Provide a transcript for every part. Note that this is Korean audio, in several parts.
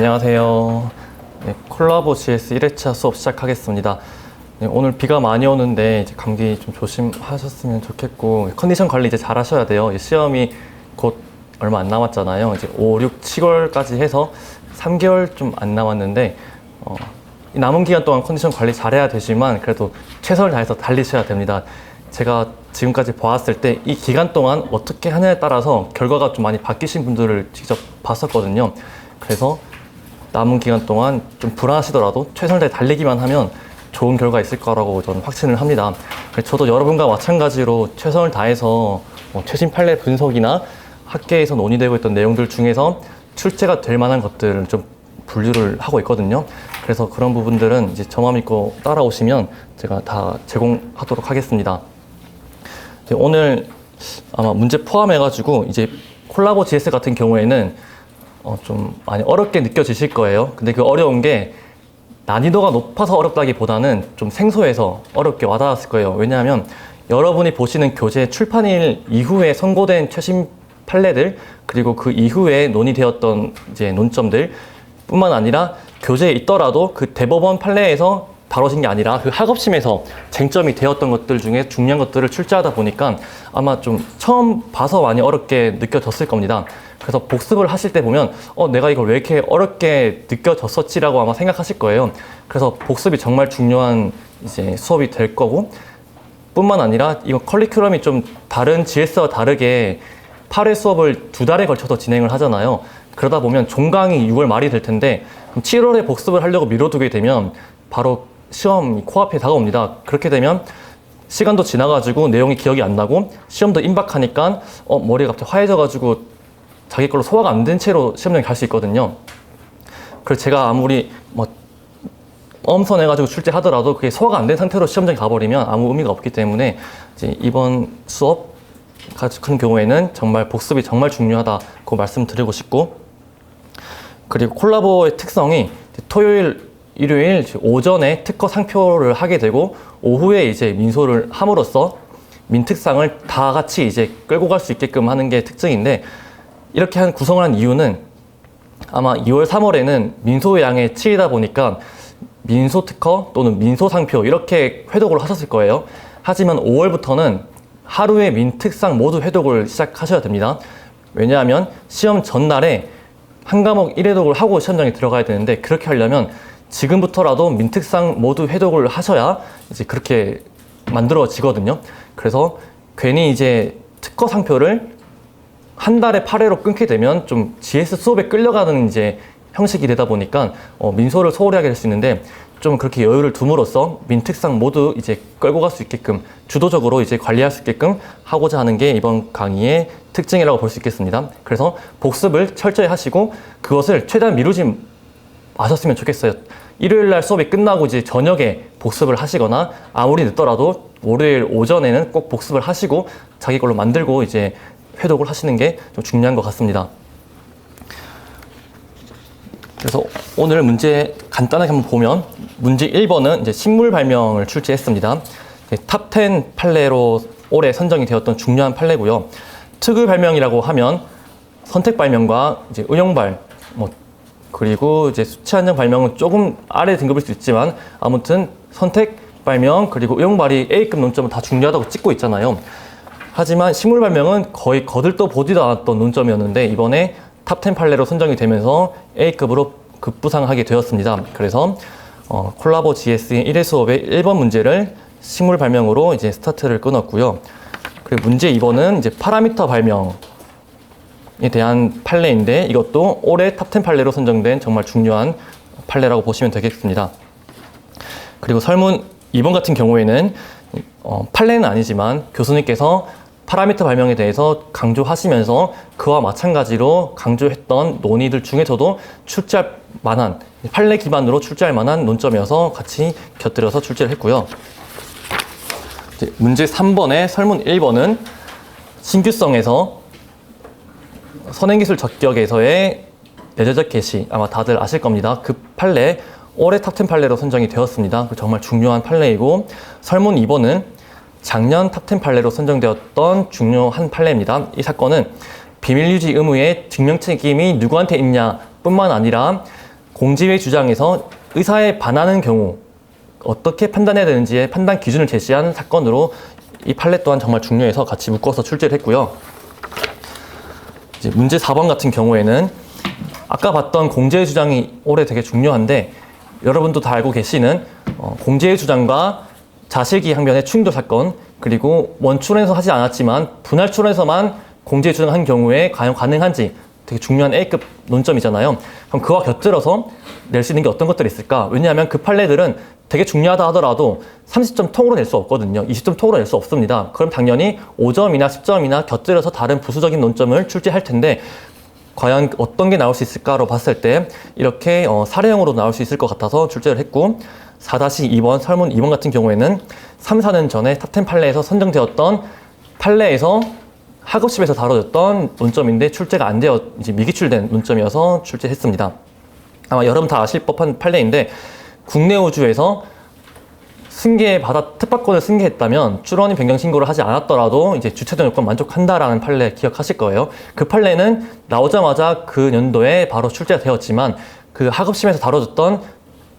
안녕하세요. 네, 콜라보 GS 1회차 수업 시작하겠습니다. 네, 오늘 비가 많이 오는데 이제 감기 좀 조심하셨으면 좋겠고 컨디션 관리 이제 잘 하셔야 돼요. 이제 시험이 곧 얼마 안 남았잖아요. 이제 5, 6, 7월까지 해서 3개월 좀 안 남았는데 이 남은 기간 동안 컨디션 관리 잘해야 되지만 그래도 최선을 다해서 달리셔야 됩니다. 제가 지금까지 보았을 때 이 기간 동안 어떻게 하냐에 따라서 결과가 좀 많이 바뀌신 분들을 직접 봤었거든요. 그래서 남은 기간 동안 좀 불안하시더라도 최선을 다해 달리기만 하면 좋은 결과 있을 거라고 저는 확신을 합니다. 저도 여러분과 마찬가지로 최선을 다해서 최신 판례 분석이나 학계에서 논의되고 있던 내용들 중에서 출제가 될 만한 것들을 좀 분류를 하고 있거든요. 그래서 그런 부분들은 이제 저만 믿고 따라오시면 제가 다 제공하도록 하겠습니다. 오늘 아마 문제 포함해가지고 이제 콜라보 GS 같은 경우에는 좀 많이 어렵게 느껴지실 거예요. 근데 그 어려운 게 난이도가 높아서 어렵다기보다는 좀 생소해서 어렵게 와닿았을 거예요. 왜냐하면 여러분이 보시는 교재 출판일 이후에 선고된 최신 판례들 그리고 그 이후에 논의되었던 이제 논점들 뿐만 아니라 교재에 있더라도 그 대법원 판례에서 다뤄진 게 아니라 그 학업심에서 쟁점이 되었던 것들 중에 중요한 것들을 출제하다 보니까 아마 좀 처음 봐서 많이 어렵게 느껴졌을 겁니다. 그래서 복습을 하실 때 보면 내가 이걸 왜 이렇게 어렵게 느껴졌었지라고 아마 생각하실 거예요. 그래서 복습이 정말 중요한 이제 수업이 될 거고 뿐만 아니라 이거 커리큘럼이 좀 다른 GS와 다르게 8회 수업을 2달에 걸쳐서 진행을 하잖아요. 그러다 보면 종강이 6월 말이 될 텐데 7월에 복습을 하려고 미뤄두게 되면 바로 시험이 코앞에 다가옵니다. 그렇게 되면 시간도 지나가지고 내용이 기억이 안 나고 시험도 임박하니까 머리가 갑자기 화해져가지고 자기 걸로 소화가 안 된 채로 시험장에 갈 수 있거든요. 그래서 제가 아무리 엄선해가지고 출제하더라도 그게 소화가 안 된 상태로 시험장에 가버리면 아무 의미가 없기 때문에 이제 이번 수업 같은 경우에는 정말 복습이 정말 중요하다고 말씀드리고 싶고, 그리고 콜라보의 특성이 토요일, 일요일 오전에 특허 상표를 하게 되고 오후에 이제 민소를 함으로써 민특상을 다 같이 이제 끌고 갈 수 있게끔 하는 게 특징인데, 이렇게 구성을 한 이유는 아마 2월, 3월에는 민소 양의 7이다 보니까 민소 특허 또는 민소 상표 이렇게 회독을 하셨을 거예요. 하지만 5월부터는 하루에 민특상 모두 회독을 시작하셔야 됩니다. 왜냐하면 시험 전날에 한 과목 1회독을 하고 시험장에 들어가야 되는데, 그렇게 하려면 지금부터라도 민특상 모두 회독을 하셔야 이제 그렇게 만들어지거든요. 그래서 괜히 이제 특허 상표를 한 달에 8회로 끊게 되면 좀 GS 수업에 끌려가는 이제 형식이 되다 보니까 민소를 소홀히 하게 될 수 있는데, 좀 그렇게 여유를 둠으로써 민특상 모두 이제 끌고 갈 수 있게끔 주도적으로 이제 관리할 수 있게끔 하고자 하는 게 이번 강의의 특징이라고 볼 수 있겠습니다. 그래서 복습을 철저히 하시고 그것을 최대한 미루지 마셨으면 좋겠어요. 일요일 날 수업이 끝나고 이제 저녁에 복습을 하시거나 아무리 늦더라도 월요일 오전에는 꼭 복습을 하시고 자기 걸로 만들고 이제 회독을 하시는 게 좀 중요한 것 같습니다. 그래서 오늘 문제 간단하게 한번 보면, 문제 1번은 이제 신물 발명을 출제했습니다. 탑 10 판례로 올해 선정이 되었던 중요한 판례고요. 특유 발명이라고 하면 선택 발명과 이제 의용발, 그리고 이제 수치 한정 발명은 조금 아래 등급일 수 있지만 아무튼 선택 발명 그리고 의용발이 A급 논점은 다 중요하다고 찍고 있잖아요. 하지만 식물 발명은 거의 거들떠 보지도 않았던 논점이었는데 이번에 탑 10 판례로 선정이 되면서 A급으로 급부상하게 되었습니다. 그래서 콜라보 GS의 1회 수업의 1번 문제를 식물 발명으로 이제 스타트를 끊었고요. 그리고 문제 2번은 이제 파라미터 발명에 대한 판례인데, 이것도 올해 탑 10 판례로 선정된 정말 중요한 판례라고 보시면 되겠습니다. 그리고 설문 2번 같은 경우에는 판례는 아니지만 교수님께서 파라미터 발명에 대해서 강조하시면서 그와 마찬가지로 강조했던 논의들 중에서도 출제할 만한, 판례 기반으로 출제할 만한 논점이어서 같이 곁들여서 출제를 했고요. 이제 문제 3번의 설문 1번은 신규성에서 선행기술 적격에서의 내재적 개시, 아마 다들 아실 겁니다. 그 판례 올해 탑 10 판례로 선정이 되었습니다. 정말 중요한 판례이고, 설문 2번은 작년 탑 10 판례로 선정되었던 중요한 판례입니다. 이 사건은 비밀유지 의무의 증명 책임이 누구한테 있냐 뿐만 아니라 공지의 주장에서 의사에 반하는 경우 어떻게 판단해야 되는지의 판단 기준을 제시한 사건으로 이 판례 또한 정말 중요해서 같이 묶어서 출제를 했고요. 이제 문제 4번 같은 경우에는 아까 봤던 공지의 주장이 올해 되게 중요한데 여러분도 다 알고 계시는 공지의 주장과 자실기 항변의 충돌 사건, 그리고 원출원에서 하지 않았지만 분할출원에서만 공지의 주장한 경우에 과연 가능한지 되게 중요한 A급 논점이잖아요. 그럼 그와 곁들여서 낼 수 있는 게 어떤 것들이 있을까? 왜냐하면 그 판례들은 되게 중요하다 하더라도 30점 통으로 낼 수 없거든요. 20점 통으로 낼 수 없습니다. 그럼 당연히 5점이나 10점이나 곁들여서 다른 부수적인 논점을 출제할 텐데 과연 어떤 게 나올 수 있을까로 봤을 때 이렇게 사례형으로 나올 수 있을 것 같아서 출제를 했고 4-2번 설문 2번 같은 경우에는 3, 4년 전에 탑10 판례에서 선정되었던 판례에서 학업심에서 다뤄졌던 논점인데 출제가 안 되어 이제 미기출된 논점이어서 출제했습니다. 아마 여러분 다 아실 법한 판례인데 국내 우주에서 특파권을 승계했다면 출원인 변경 신고를 하지 않았더라도 이제 주체적 요건 만족한다라는 판례 기억하실 거예요. 그 판례는 나오자마자 그 연도에 바로 출제가 되었지만 그 학업심에서 다뤄졌던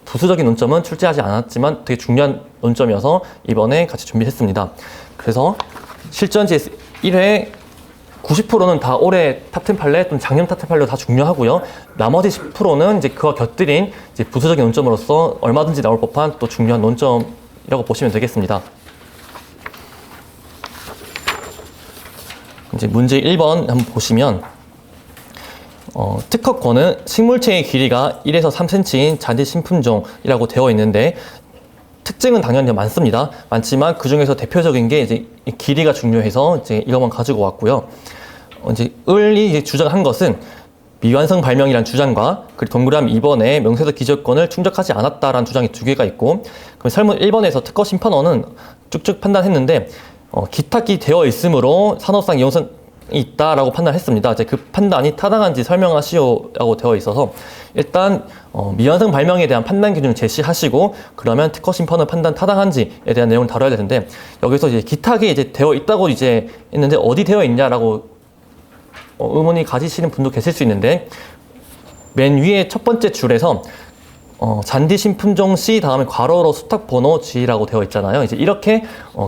부수적인 논점은 출제하지 않았지만 되게 중요한 논점이어서 이번에 같이 준비했습니다. 그래서 실전 GS 1회 90%는 다 올해 탑10 판례 또는 작년 탑10 판례도 다 중요하고요. 나머지 10%는 이제 그와 곁들인 이제 부수적인 논점으로서 얼마든지 나올 법한 또 중요한 논점이라고 보시면 되겠습니다. 이제 문제 1번 한번 보시면 특허권은 식물체의 길이가 1에서 3cm인 잔디 신품종이라고 되어 있는데 특징은 당연히 많습니다. 많지만 그 중에서 대표적인 게 이제 길이가 중요해서 이제 이것만 가지고 왔고요. 이제 을이 이제 주장한 것은 미완성 발명이라는 주장과 그리고 동그라미 2번에 명세서 기저권을 충족하지 않았다라는 주장이 두 개가 있고 그럼 설문 1번에서 특허 심판원은 쭉쭉 판단했는데 기탁이 되어 있으므로 산업상 이용성이 있다라고 판단했습니다. 이제 그 판단이 타당한지 설명하시오라고 되어 있어서 일단 미완성 발명에 대한 판단 기준을 제시하시고 그러면 특허 심판원 판단 타당한지에 대한 내용을 다뤄야 되는데 여기서 이제 기탁이 이제 되어 있다고 이제 했는데 어디 되어 있냐라고 의문이 가지시는 분도 계실 수 있는데 맨 위에 첫 번째 줄에서 잔디 신품종 C 다음에 괄호로 수탁 번호 G라고 되어 있잖아요. 이제 이렇게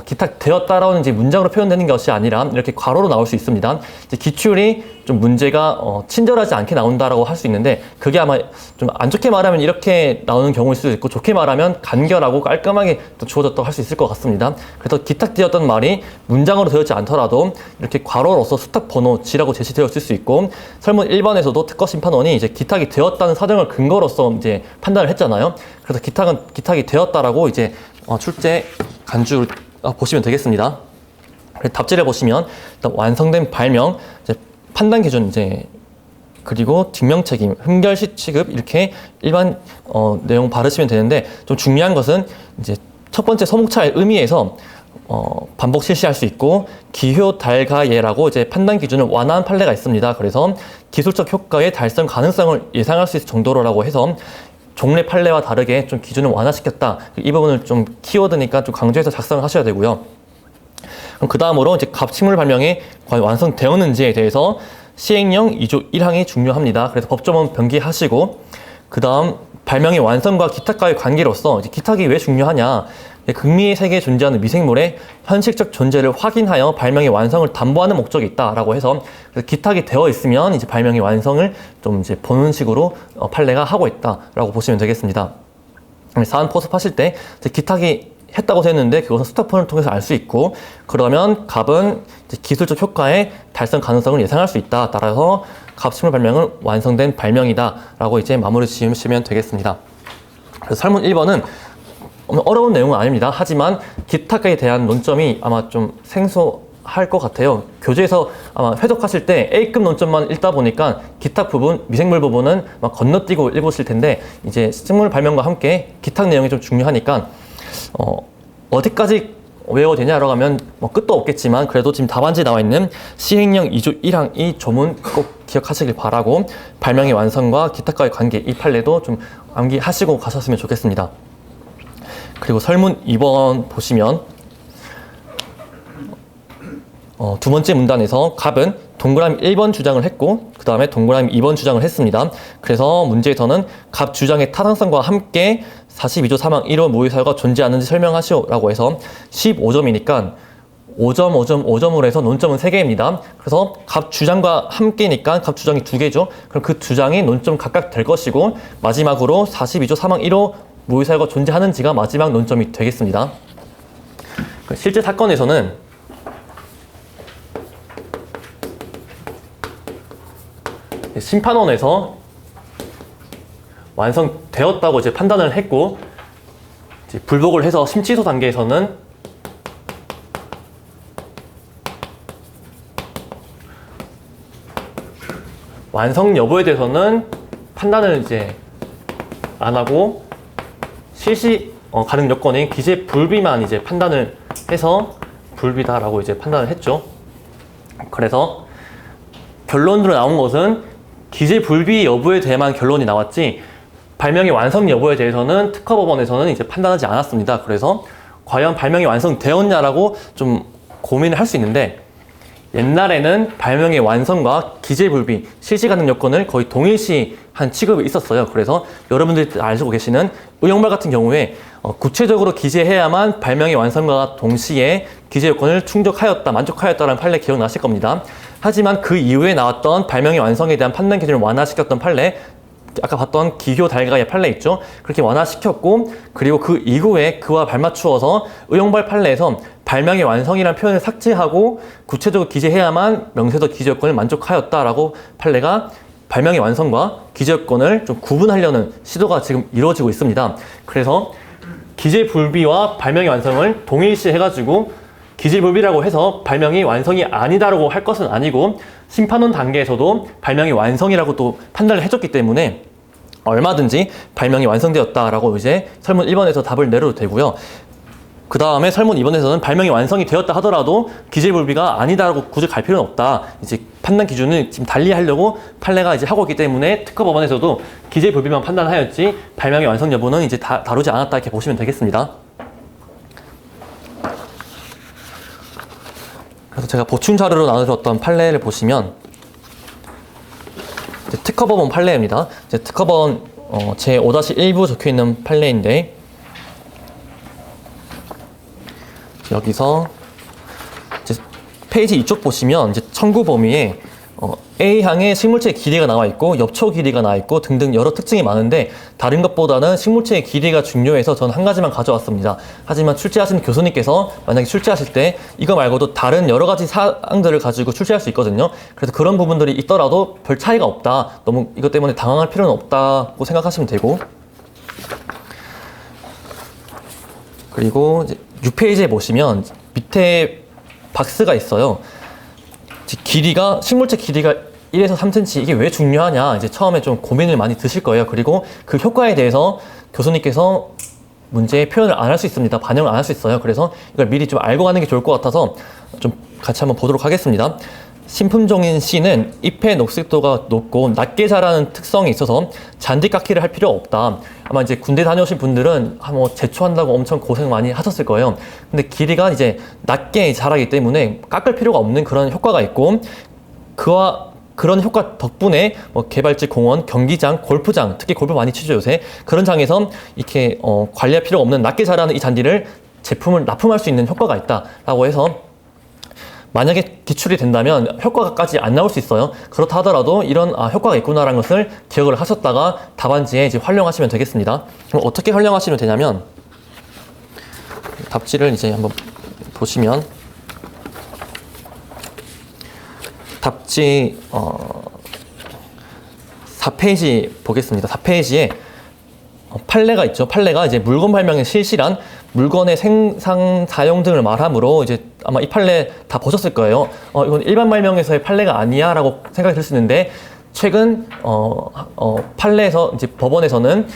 기탁되었다라는 이제 문장으로 표현되는 것이 아니라 이렇게 괄호로 나올 수 있습니다. 이제 기출이 좀 문제가 친절하지 않게 나온다라고 할 수 있는데 그게 아마 좀 안 좋게 말하면 이렇게 나오는 경우일 수도 있고 좋게 말하면 간결하고 깔끔하게 또 주어졌다고 할 수 있을 것 같습니다. 그래서 기탁되었던 말이 문장으로 되어 있지 않더라도 이렇게 괄호로서 수탁 번호 G라고 제시되어 있을 수 있고 설문 1번에서도 특허 심판원이 이제 기탁이 되었다는 사정을 근거로서 이제 판단을 했잖아요. 그래서 기탁이 되었다라고 이제 출제 간주 보시면 되겠습니다. 답지를 보시면 일단 완성된 발명, 이제 판단 기준 이제 그리고 뒷명 책임, 흠결시 취급 이렇게 일반 내용 바르시면 되는데 좀 중요한 것은 이제 첫 번째 서목차의 의미에서 반복 실시할 수 있고 기효 달가예라고 이제 판단 기준을 완화한 판례가 있습니다. 그래서 기술적 효과의 달성 가능성을 예상할 수 있을 정도로라고 해서 종래 판례와 다르게 좀 기준을 완화시켰다. 이 부분을 좀 키워드니까 좀 강조해서 작성을 하셔야 되고요. 그럼 그 다음으로 이제 갑식물 발명이 과연 완성되었는지에 대해서 시행령 2조 1항이 중요합니다. 그래서 법조문 변기하시고 그 다음 발명의 완성과 기탁과의 관계로서 이제 기탁이 왜 중요하냐? 극미의 세계에 존재하는 미생물의 현실적 존재를 확인하여 발명의 완성을 담보하는 목적이 있다라고 해서 기탁이 되어 있으면 이제 발명의 완성을 좀 이제 보는 식으로 판례가 하고 있다라고 보시면 되겠습니다. 사안 포섭하실 때 기탁이 했다고 했는데 그것은 스타폰을 통해서 알 수 있고 그러면 갑은 기술적 효과의 달성 가능성을 예상할 수 있다. 따라서 갑식물 발명은 완성된 발명이다 라고 이제 마무리 지으시면 되겠습니다. 그래서 설문 1번은 어려운 내용은 아닙니다. 하지만 기탁에 대한 논점이 아마 좀 생소할 것 같아요. 교재에서 아마 회독하실 때 A급 논점만 읽다 보니까 기탁 부분, 미생물 부분은 막 건너뛰고 읽으실 텐데 이제 식물 발명과 함께 기탁 내용이 좀 중요하니까 어디까지 외워야 되냐라고 하면 뭐 끝도 없겠지만 그래도 지금 답안지에 나와 있는 시행령 2조 1항 이 조문 꼭 기억하시길 바라고 발명의 완성과 기탁과의 관계 이 판례도 좀 암기하시고 가셨으면 좋겠습니다. 그리고 설문 2번 보시면 두 번째 문단에서 갑은 동그라미 1번 주장을 했고 그 다음에 동그라미 2번 주장을 했습니다. 그래서 문제에서는 각 주장의 타당성과 함께 42조 3항 1호 무효사유가 존재하는지 설명하시오라고 해서 15점이니까 5점, 5점, 5점으로 해서 논점은 3개입니다. 그래서 각 주장과 함께니까 각 주장이 2개죠. 그럼 그 주장이 논점 각각 될 것이고 마지막으로 42조 3항 1호 무효사유가 존재하는지가 마지막 논점이 되겠습니다. 실제 사건에서는 심판원에서 완성되었다고 이제 판단을 했고 이제 불복을 해서 심치소 단계에서는 완성 여부에 대해서는 판단을 이제 안 하고 실시 가능 요건인 기재 불비만 이제 판단을 해서 불비다라고 이제 판단을 했죠. 그래서 결론으로 나온 것은 기재 불비 여부에 대해만 결론이 나왔지 발명의 완성 여부에 대해서는 특허법원에서는 이제 판단하지 않았습니다. 그래서 과연 발명이 완성되었냐라고 좀 고민을 할 수 있는데 옛날에는 발명의 완성과 기재 불비, 실시 가능 요건을 거의 동일시한 취급이 있었어요. 그래서 여러분들이 알고 계시는 의용발 같은 경우에 구체적으로 기재해야만 발명의 완성과 동시에 기재 요건을 충족하였다, 만족하였다라는 판례 기억나실 겁니다. 하지만 그 이후에 나왔던 발명의 완성에 대한 판단 기준을 완화시켰던 판례, 아까 봤던 기교 달가의 판례 있죠? 그렇게 완화시켰고 그리고 그 이후에 그와 발맞추어서 의용발 판례에서 발명의 완성이라는 표현을 삭제하고 구체적으로 기재해야만 명세서 기재 요건을 만족하였다라고 판례가 발명의 완성과 기재 요건을 좀 구분하려는 시도가 지금 이루어지고 있습니다. 그래서 기재 불비와 발명의 완성을 동일시 해가지고 기재 불비라고 해서 발명이 완성이 아니다라고 할 것은 아니고 심판원 단계에서도 발명이 완성이라고 또 판단을 해줬기 때문에 얼마든지 발명이 완성되었다라고 이제 설문 1번에서 답을 내려도 되고요. 그 다음에 설문 2번에서는 발명이 완성이 되었다 하더라도 기재 불비가 아니다라고 굳이 갈 필요는 없다. 이제 판단 기준을 지금 달리 하려고 판례가 이제 하고 있기 때문에 특허법원에서도 기재 불비만 판단하였지 발명의 완성 여부는 이제 다루지 않았다 이렇게 보시면 되겠습니다. 그래서 제가 보충 자료로 나눠줬던 판례를 보시면 특허법원 판례입니다. 특허법원 제5-1부 적혀있는 판례인데 여기서 이제 페이지 이쪽 보시면 이제 청구 범위에 A항에 식물체의 길이가 나와 있고 엽초 길이가 나와 있고 등등 여러 특징이 많은데 다른 것보다는 식물체의 길이가 중요해서 저는 한 가지만 가져왔습니다. 하지만 출제하시는 교수님께서 만약에 출제하실 때 이거 말고도 다른 여러 가지 사항들을 가지고 출제할 수 있거든요. 그래서 그런 부분들이 있더라도 별 차이가 없다. 너무 이것 때문에 당황할 필요는 없다고 생각하시면 되고 그리고 이제 6페이지에 보시면 밑에 박스가 있어요. 길이가 식물체 길이가 1에서 3cm 이게 왜 중요하냐 이제 처음에 좀 고민을 많이 드실 거예요. 그리고 그 효과에 대해서 교수님께서 문제에 표현을 안 할 수 있습니다. 반영을 안 할 수 있어요. 그래서 이걸 미리 좀 알고 가는 게 좋을 것 같아서 좀 같이 한번 보도록 하겠습니다. 신품종인 C는 잎의 녹색도가 높고 낮게 자라는 특성이 있어서 잔디 깎기를 할 필요 없다. 아마 이제 군대 다녀오신 분들은 뭐 제초한다고 엄청 고생 많이 하셨을 거예요. 근데 길이가 이제 낮게 자라기 때문에 깎을 필요가 없는 그런 효과가 있고 그런 효과 덕분에 뭐 개발지, 공원, 경기장, 골프장, 특히 골프 많이 치죠 요새. 그런 장에서 이렇게 관리할 필요가 없는 낮게 자라는 이 잔디를 제품을 납품할 수 있는 효과가 있다라고 해서 만약에 기출이 된다면 효과까지 안 나올 수 있어요. 그렇다 하더라도 이런 효과가 있구나라는 것을 기억을 하셨다가 답안지에 이제 활용하시면 되겠습니다. 그럼 어떻게 활용하시면 되냐면 답지를 이제 한번 보시면 답지 4페이지 보겠습니다. 4페이지에 판례가 있죠. 판례가 이제 물건 발명의 실시란 물건의 생산, 사용 등을 말하므로 이제 아마 이 판례 다 보셨을 거예요. 이건 일반 발명에서의 판례가 아니야 라고 생각이 들 수 있는데 최근 판례에서 이제 법원에서는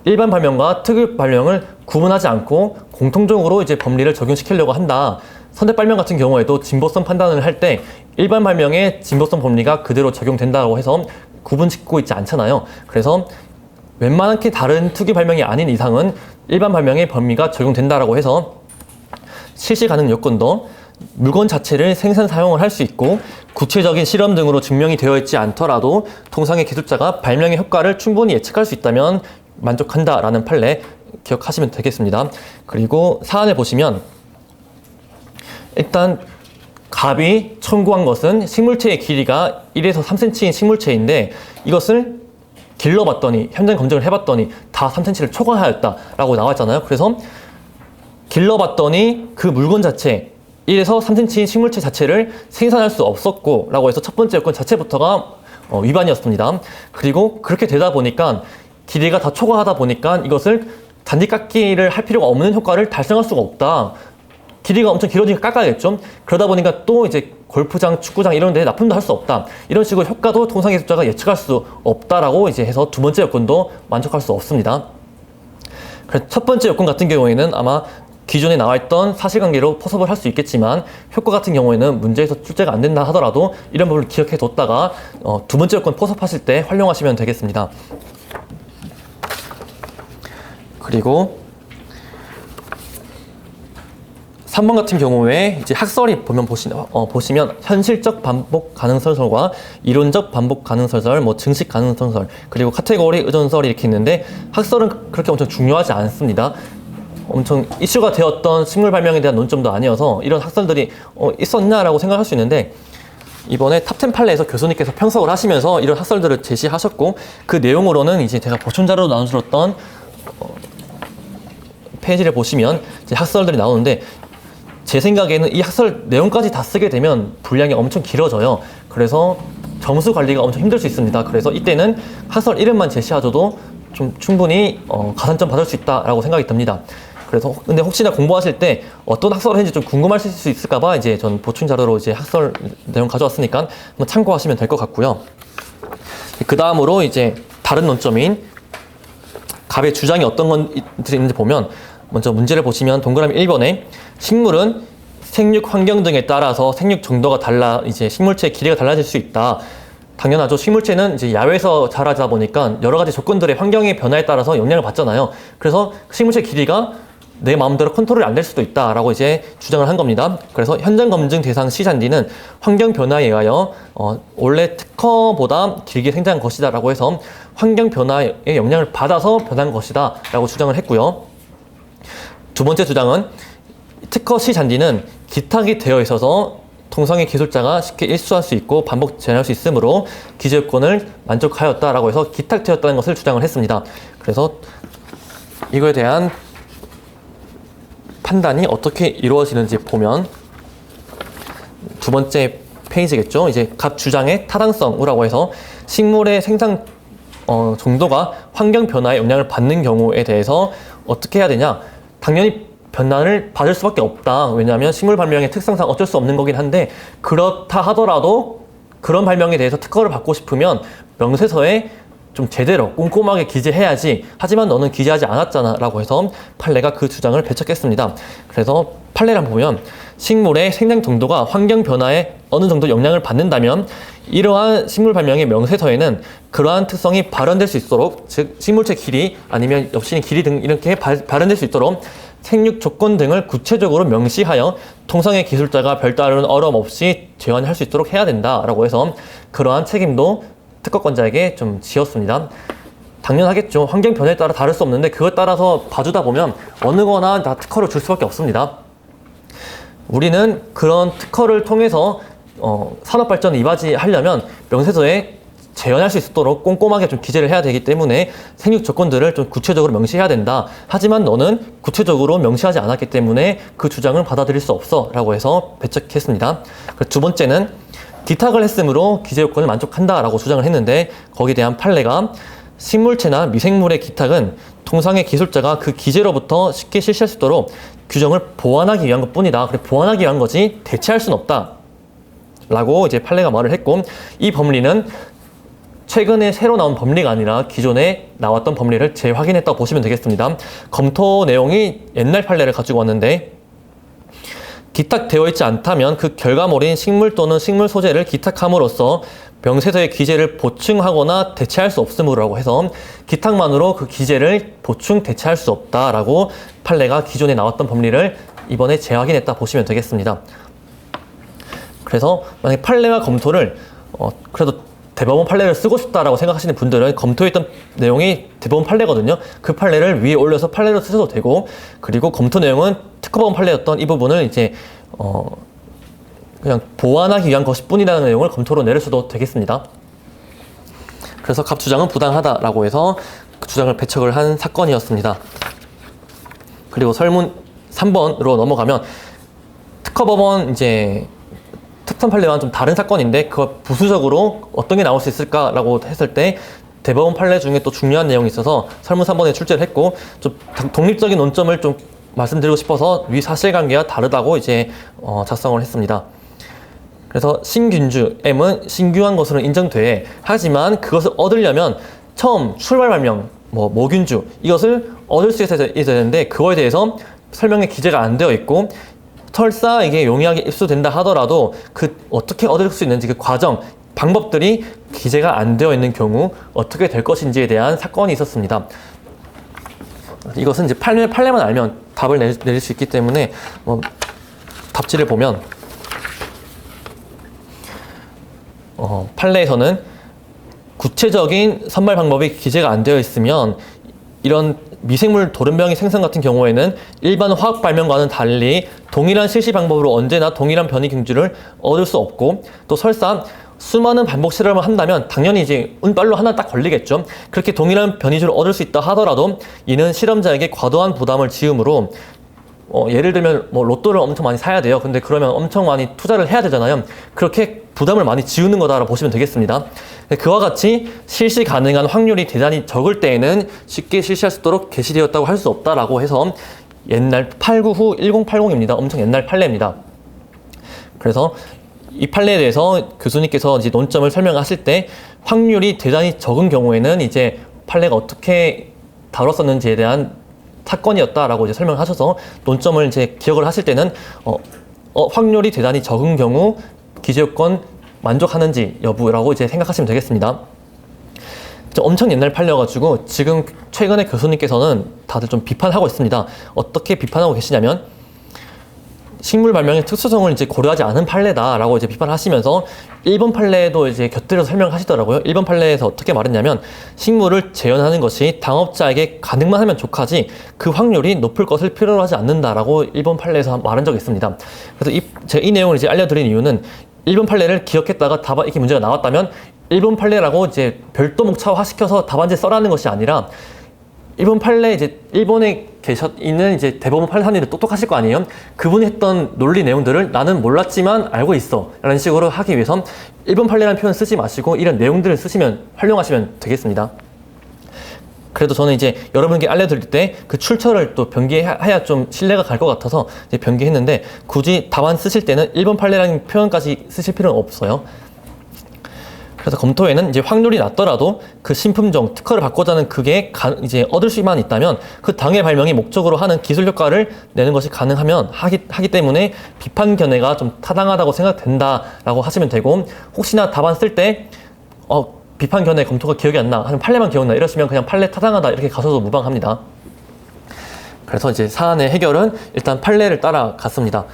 일반 발명과 특유 발명을 구분하지 않고 공통적으로 이제 법리를 적용시키려고 한다. 선택 발명 같은 경우에도 진보성 판단을 할 때 일반 발명의 진보성 법리가 그대로 적용된다고 해서 구분짓고 있지 않잖아요. 그래서 웬만하게 다른 특유 발명이 아닌 이상은 일반 발명의 범위가 적용된다라고 해서 실시 가능 요건도 물건 자체를 생산 사용을 할 수 있고 구체적인 실험 등으로 증명이 되어 있지 않더라도 통상의 기술자가 발명의 효과를 충분히 예측할 수 있다면 만족한다라는 판례 기억하시면 되겠습니다. 그리고 사안을 보시면 일단 갑이 청구한 것은 식물체의 길이가 1에서 3cm인 식물체인데 이것을 길러봤더니 현장 검증을 해봤더니 다 3cm를 초과하였다라고 나왔잖아요. 그래서 길러봤더니 그 물건 자체 1에서 3cm인 식물체 자체를 생산할 수 없었고 라고 해서 첫 번째 요건 자체부터가 위반이었습니다. 그리고 그렇게 되다 보니까 길이가 다 초과하다 보니까 이것을 단지 깎기를 할 필요가 없는 효과를 달성할 수가 없다. 길이가 엄청 길어지니까 깎아야겠죠. 그러다 보니까 또 이제 골프장, 축구장 이런 데 납품도 할 수 없다. 이런 식으로 효과도 통상기술자가 예측할 수 없다라고 이제 해서 두 번째 요건도 만족할 수 없습니다. 그래서 첫 번째 요건 같은 경우에는 아마 기존에 나와있던 사실관계로 포섭을 할 수 있겠지만 효과 같은 경우에는 문제에서 출제가 안 된다 하더라도 이런 부분을 기억해 뒀다가 두 번째 요건 포섭하실 때 활용하시면 되겠습니다. 그리고 3번 같은 경우에 이제 학설이 보시면 현실적 반복 가능설설과 이론적 반복 가능설설, 증식 가능설설, 그리고 카테고리 의존설 이렇게 있는데 학설은 그렇게 엄청 중요하지 않습니다. 엄청 이슈가 되었던 식물 발명에 대한 논점도 아니어서 이런 학설들이 있었나라고 생각할 수 있는데 이번에 탑10 판례에서 교수님께서 평석을 하시면서 이런 학설들을 제시하셨고 그 내용으로는 이제 제가 보충 자료로 나눠주었던 페이지를 보시면 이제 학설들이 나오는데 제 생각에는 이 학설 내용까지 다 쓰게 되면 분량이 엄청 길어져요. 그래서 점수 관리가 엄청 힘들 수 있습니다. 그래서 이때는 학설 이름만 제시하셔도 좀 충분히 가산점 받을 수 있다라고 생각이 듭니다. 그래서 근데 혹시나 공부하실 때 어떤 학설을 했는지 좀 궁금하실 수 있을까봐 이제 전 보충 자료로 이제 학설 내용 가져왔으니까 한번 참고하시면 될 것 같고요. 그 다음으로 이제 다른 논점인 갑의 주장이 어떤 것들이 있는지 보면 먼저 문제를 보시면 동그라미 1번에 식물은 생육 환경 등에 따라서 생육 정도가 달라 이제 식물체의 길이가 달라질 수 있다. 당연하죠. 식물체는 이제 야외에서 자라다 보니까 여러 가지 조건들의 환경의 변화에 따라서 영향을 받잖아요. 그래서 식물체 길이가 내 마음대로 컨트롤이 안 될 수도 있다라고 이제 주장을 한 겁니다. 그래서 현장 검증 대상 시잔디는 환경 변화에 의하여 원래 특허보다 길게 생장한 것이다라고 해서 환경 변화의 영향을 받아서 변한 것이다라고 주장을 했고요. 두 번째 주장은 특허 시 잔디는 기탁이 되어 있어서 통상의 기술자가 쉽게 일수할 수 있고 반복 재현할 수 있으므로 기재 요건을 만족하였다라고 해서 기탁되었다는 것을 주장을 했습니다. 그래서 이거에 대한 판단이 어떻게 이루어지는지 보면 두 번째 페이지겠죠. 이제 각 주장의 타당성이라고 해서 식물의 생산 정도가 환경 변화에 영향을 받는 경우에 대해서 어떻게 해야 되냐. 당연히 변화를 받을 수밖에 없다. 왜냐하면 식물 발명의 특성상 어쩔 수 없는 거긴 한데 그렇다 하더라도 그런 발명에 대해서 특허를 받고 싶으면 명세서에 좀 제대로 꼼꼼하게 기재해야지. 하지만 너는 기재하지 않았잖아 라고 해서 판례가 그 주장을 배척했습니다. 그래서 판례를 보면 식물의 생장 정도가 환경 변화에 어느 정도 영향을 받는다면 이러한 식물 발명의 명세서에는 그러한 특성이 발현될 수 있도록, 즉 식물체 길이 아니면 엽신의 길이 등 이렇게 발현될 수 있도록 생육 조건 등을 구체적으로 명시하여 통상의 기술자가 별다른 어려움 없이 재현할 수 있도록 해야 된다라고 해서 그러한 책임도 특허권자에게 좀 지었습니다. 당연하겠죠. 환경 변화에 따라 다를 수 없는데 그것 따라서 봐주다 보면 어느 거나 다 특허를 줄 수밖에 없습니다. 우리는 그런 특허를 통해서 산업발전을 이바지하려면 명세서에 재현할 수 있도록 꼼꼼하게 좀 기재를 해야 되기 때문에 생육 조건들을 좀 구체적으로 명시해야 된다. 하지만 너는 구체적으로 명시하지 않았기 때문에 그 주장을 받아들일 수 없어 라고 해서 배척했습니다. 두 번째는 기탁을 했으므로 기재 요건을 만족한다 라고 주장을 했는데 거기에 대한 판례가 식물체나 미생물의 기탁은 통상의 기술자가 그 기재로부터 쉽게 실시할 수 있도록 규정을 보완하기 위한 것 뿐이다. 그래 보완하기 위한 거지 대체할 수는 없다 라고 이제 판례가 말을 했고 이 법리는 최근에 새로 나온 법리가 아니라 기존에 나왔던 법리를 재확인했다고 보시면 되겠습니다. 검토 내용이 옛날 판례를 가지고 왔는데 기탁되어 있지 않다면 그 결과물인 식물 또는 식물 소재를 기탁함으로써 명세서의 기재를 보충하거나 대체할 수 없으므로라고 해서 기탁만으로 그 기재를 보충 대체할 수 없다라고 판례가 기존에 나왔던 법리를 이번에 재확인했다 보시면 되겠습니다. 그래서 만약에 판례와 검토를 그래도 대법원 판례를 쓰고 싶다라고 생각하시는 분들은 검토했던 내용이 대법원 판례거든요. 그 판례를 위에 올려서 판례로 쓰셔도 되고, 그리고 검토 내용은 특허법원 판례였던 이 부분을 이제 그냥 보완하기 위한 것뿐이라는 내용을 검토로 내려셔도 되겠습니다. 그래서 갑 주장은 부당하다라고 해서 그 주장을 배척을 한 사건이었습니다. 그리고 설문 3번으로 넘어가면 특허법원 이제 특선 판례와는 좀 다른 사건인데 그거 부수적으로 어떤 게 나올 수 있을까라고 했을 때 대법원 판례 중에 또 중요한 내용이 있어서 설문 3번에 출제를 했고, 좀 독립적인 논점을 좀 말씀드리고 싶어서 위 사실관계와 다르다고 이제 작성을 했습니다. 그래서 신균주 M은 신규한 것으로 인정돼. 하지만 그것을 얻으려면 처음 출발 발명 모균주 이것을 얻을 수 있어야 되는데 그거에 대해서 설명에 기재가 안 되어 있고, 설사 이게 용이하게 입수된다 하더라도 그 어떻게 얻을 수 있는지 그 과정, 방법들이 기재가 안 되어 있는 경우 어떻게 될 것인지에 대한 사건이 있었습니다. 이것은 이제 판례만 알면 답을 내릴 수 있기 때문에 답지를 보면 판례에서는 구체적인 선발 방법이 기재가 안 되어 있으면 이런 미생물 돌연변이 생성 같은 경우에는 일반 화학 발명과는 달리 동일한 실시 방법으로 언제나 동일한 변이 경주를 얻을 수 없고, 또 설사 수많은 반복 실험을 한다면 당연히 이제 운빨로 하나 딱 걸리겠죠. 그렇게 동일한 변이주를 얻을 수 있다 하더라도 이는 실험자에게 과도한 부담을 지으므로 예를 들면 로또를 엄청 많이 사야 돼요. 근데 그러면 엄청 많이 투자를 해야 되잖아요. 그렇게 부담을 많이 지우는 거다라고 보시면 되겠습니다. 그와 같이 실시 가능한 확률이 대단히 적을 때에는 쉽게 실시할 수 있도록 게시되었다고 할 수 없다라고 해서 옛날 899 1080입니다. 엄청 옛날 판례입니다. 그래서 이 판례에 대해서 교수님께서 이제 논점을 설명하실 때 확률이 대단히 적은 경우에는 이제 판례가 어떻게 다뤘었는지에 대한 사건이었다라고 이제 설명을 하셔서 논점을 이제 기억을 하실 때는 확률이 대단히 적은 경우 기재요건 만족하는지 여부라고 이제 생각하시면 되겠습니다. 엄청 옛날 판례여가지고 지금 최근에 교수님께서는 다들 좀 비판하고 있습니다. 어떻게 비판하고 계시냐면 식물 발명의 특수성을 이제 고려하지 않은 판례다라고 이제 비판하시면서 일본 판례도 이제 곁들여서 설명하시더라고요. 일본 판례에서 어떻게 말했냐면 식물을 재현하는 것이 당업자에게 가능만 하면 족하지 그 확률이 높을 것을 필요로 하지 않는다라고 일본 판례에서 말한 적이 있습니다. 그래서 제가 이 내용을 이제 알려드린 이유는 일본 판례를 기억했다가 이렇게 문제가 나왔다면 일본 판례라고 이제 별도 목차화 시켜서 답안지 써라는 것이 아니라 일본 판례 이제 일본에 있는 이제 대법원 판사님들 똑똑하실 거 아니에요? 그분이 했던 논리 내용들을 나는 몰랐지만 알고 있어 라는 식으로 하기 위해서 일본 판례라는 표현 쓰지 마시고 이런 내용들을 활용하시면 되겠습니다. 그래도 저는 이제 여러분께 알려드릴 때 그 출처를 또 변기해야 좀 신뢰가 갈 것 같아서 이제 변기했는데 굳이 답안 쓰실 때는 일본 판례라는 표현까지 쓰실 필요는 없어요. 그래서 검토에는 이제 확률이 낮더라도 그 신품종, 특허를 받고자 하는 그게 이제 얻을 수만 있다면 그 당의 발명이 목적으로 하는 기술 효과를 내는 것이 가능하면 하기 때문에 비판 견해가 좀 타당하다고 생각된다라고 하시면 되고, 혹시나 답안 쓸 때 비판 견해 검토가 기억이 안 나, 한 판례만 기억나 이러시면 그냥 판례 타당하다 이렇게 가셔도 무방합니다. 그래서 이제 사안의 해결은 일단 판례를 따라갔습니다.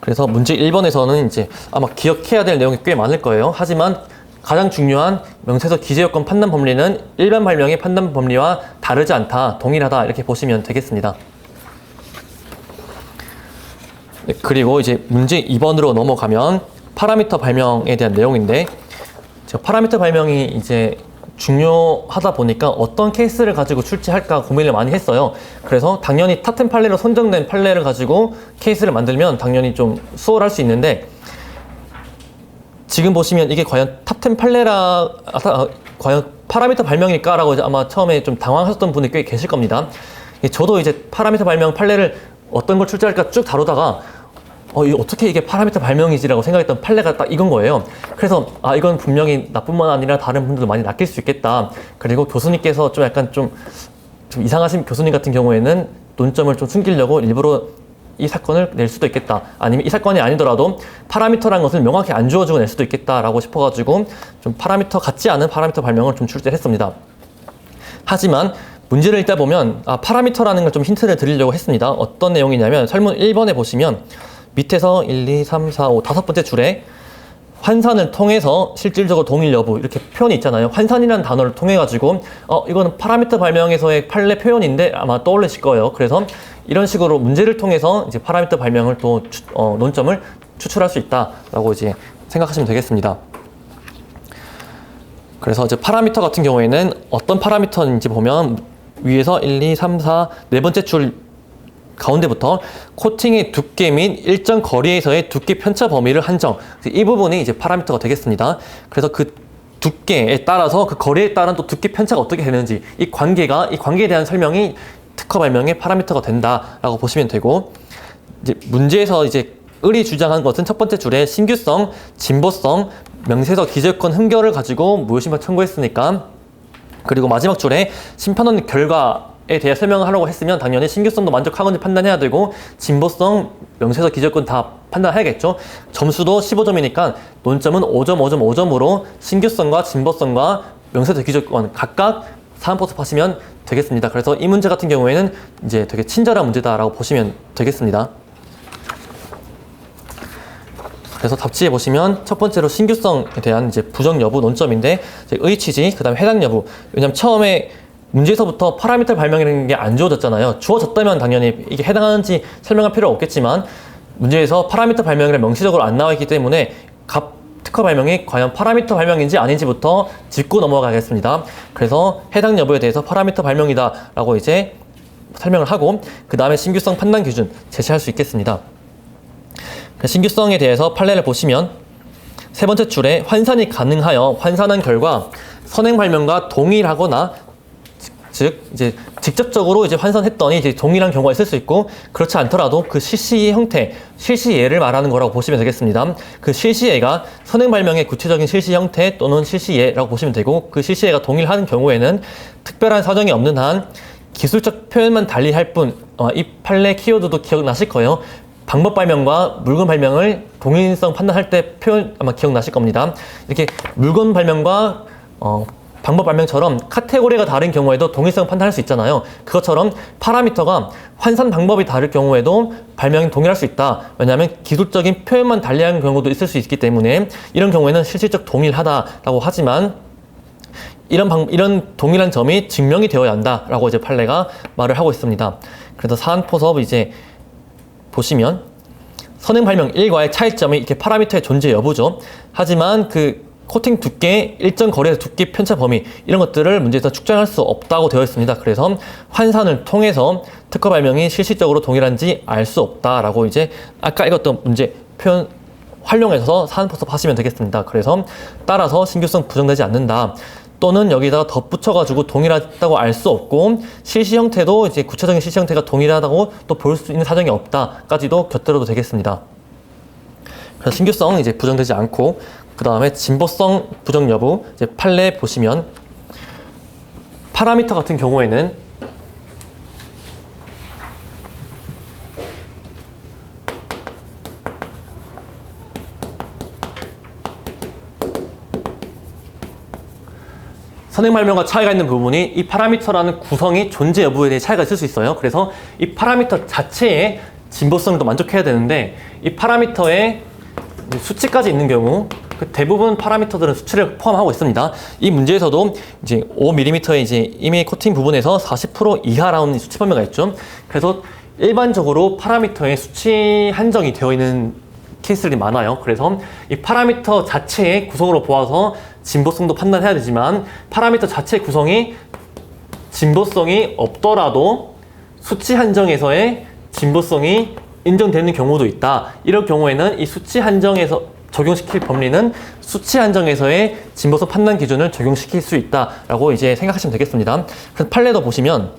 그래서 문제 1번에서는 이제 아마 기억해야 될 내용이 꽤 많을 거예요. 하지만 가장 중요한 명세서 기재요건 판단 법리는 일반 발명의 판단 법리와 다르지 않다, 동일하다 이렇게 보시면 되겠습니다. 네, 그리고 이제 문제 2번으로 넘어가면 파라미터 발명에 대한 내용인데, 제가 파라미터 발명이 이제 중요하다 보니까 어떤 케이스를 가지고 출제할까 고민을 많이 했어요. 그래서 당연히 탑10 판례로 선정된 판례를 가지고 케이스를 만들면 당연히 좀 수월할 수 있는데, 지금 보시면 이게 과연 탑10 판례라 과연 파라미터 발명일까라고 이제 아마 처음에 좀 당황하셨던 분이 꽤 계실 겁니다. 저도 이제 파라미터 발명 판례를 어떤 걸 출제할까 쭉 다루다가 어떻게 이게 파라미터 발명이지라고 생각했던 판례가 딱 이건 거예요. 그래서 이건 분명히 나뿐만 아니라 다른 분들도 많이 낚일 수 있겠다. 그리고 교수님께서 좀 약간 좀 이상하신 교수님 같은 경우에는 논점을 좀 숨기려고 일부러 이 사건을 낼 수도 있겠다. 아니면 이 사건이 아니더라도 파라미터라는 것을 명확히 안 주어주고 낼 수도 있겠다라고 싶어가지고 좀 파라미터 같지 않은 파라미터 발명을 좀 출제를 했습니다. 하지만 문제를 읽다 보면 파라미터라는 걸 좀 힌트를 드리려고 했습니다. 어떤 내용이냐면 설문 1번에 보시면 밑에서 1, 2, 3, 4, 5 다섯 번째 줄에 환산을 통해서 실질적으로 동일 여부 이렇게 표현이 있잖아요. 환산이라는 단어를 통해 가지고 이거는 파라미터 발명에서의 판례 표현인데 아마 떠올리실 거예요. 그래서 이런 식으로 문제를 통해서 이제 파라미터 발명을 또 논점을 추출할 수 있다라고 이제 생각하시면 되겠습니다. 그래서 이제 파라미터 같은 경우에는 어떤 파라미터인지 보면 위에서 1, 2, 3, 4 네 번째 줄 가운데부터 코팅의 두께 및 일정 거리에서의 두께 편차 범위를 한정. 이 부분이 이제 파라미터가 되겠습니다. 그래서 그 두께에 따라서 그 거리에 따른 또 두께 편차가 어떻게 되는지 이 관계에 대한 설명이 특허 발명의 파라미터가 된다라고 보시면 되고, 이제 문제에서 이제 을이 주장한 것은 첫 번째 줄에 신규성, 진보성, 명세서 기재권 흠결을 가지고 무효심판 청구했으니까, 그리고 마지막 줄에 심판원 결과에 대해 설명을 하려고 했으면 당연히 신규성도 만족하건지 판단해야 되고 진보성, 명세서 기재권 다 판단해야겠죠. 점수도 15점이니까 논점은 5점, 5점, 5점으로 신규성과 진보성과 명세서 기재권 각각 4분포섭 하시면 되겠습니다. 그래서 이 문제 같은 경우에는 이제 되게 친절한 문제다라고 보시면 되겠습니다. 그래서 답지에 보시면 첫 번째로 신규성에 대한 이제 부정 여부 논점인데, 이제 의 취지, 그 다음에 해당 여부. 왜냐면 처음에 문제에서부터 파라미터 발명이라는 게 안 주어졌잖아요. 주어졌다면 당연히 이게 해당하는지 설명할 필요 없겠지만, 문제에서 파라미터 발명이라 명시적으로 안 나와 있기 때문에 특허 발명이 과연 파라미터 발명인지 아닌지부터 짚고 넘어가겠습니다. 그래서 해당 여부에 대해서 파라미터 발명이다 라고 이제 설명을 하고, 그 다음에 신규성 판단 기준 제시할 수 있겠습니다. 신규성에 대해서 판례를 보시면 세 번째 줄에 환산이 가능하여 환산한 결과 선행 발명과 동일하거나, 즉 이제 직접적으로 이제 환산했더니 이제 동일한 경우가 있을 수 있고, 그렇지 않더라도 그 실시의 형태, 실시예를 말하는 거라고 보시면 되겠습니다. 그 실시예가 선행 발명의 구체적인 실시 형태 또는 실시예라고 보시면 되고, 그 실시예가 동일한 경우에는 특별한 사정이 없는 한 기술적 표현만 달리 할 뿐, 이 판례 키워드도 기억나실 거예요. 방법 발명과 물건 발명을 동일성 판단할 때 표현 아마 기억나실 겁니다. 이렇게 물건 발명과 방법 발명처럼 카테고리가 다른 경우에도 동일성 판단할 수 있잖아요. 그것처럼 파라미터가 환산 방법이 다를 경우에도 발명이 동일할 수 있다. 왜냐하면 기술적인 표현만 달리하는 경우도 있을 수 있기 때문에 이런 경우에는 실질적 동일하다라고 하지만 이런 동일한 점이 증명이 되어야 한다라고 이제 판례가 말을 하고 있습니다. 그래서 사안포섭 이제 보시면 선행 발명 1과의 차이점이 이렇게 파라미터의 존재 여부죠. 하지만 그 코팅 두께, 일정 거리에서 두께 편차 범위 이런 것들을 문제에서 측정할 수 없다고 되어 있습니다. 그래서 환산을 통해서 특허 발명이 실질적으로 동일한지 알 수 없다라고 이제 아까 읽었던 문제 표현 활용해서 사안포섭 하시면 되겠습니다. 그래서 따라서 신규성 부정되지 않는다. 또는 여기다가 덧붙여가지고 동일하다고 알 수 없고, 실시 형태도 이제 구체적인 실시 형태가 동일하다고 또 볼 수 있는 사정이 없다까지도 곁들여도 되겠습니다. 그래서 신규성 이제 부정되지 않고, 그 다음에 진보성 부정 여부 이제 판례 보시면 파라미터 같은 경우에는 선행 발명과 차이가 있는 부분이 이 파라미터라는 구성이 존재 여부에 대해 차이가 있을 수 있어요. 그래서 이 파라미터 자체의 진보성도 만족해야 되는데, 이 파라미터에 수치까지 있는 경우 대부분 파라미터들은 수치를 포함하고 있습니다. 이 문제에서도 이제 5mm의 이제 이메일 코팅 부분에서 40% 이하라는 수치 범위가 있죠. 그래서 일반적으로 파라미터에 수치 한정이 되어 있는 케이스들이 많아요. 그래서 이 파라미터 자체의 구성으로 보아서 진보성도 판단해야 되지만, 파라미터 자체의 구성이 진보성이 없더라도 수치 한정에서의 진보성이 인정되는 경우도 있다. 이럴 경우에는 이 수치 한정에서 적용시킬 법리는 수치 한정에서의 진보성 판단 기준을 적용시킬 수 있다라고 이제 생각하시면 되겠습니다. 그래서 판례도 보시면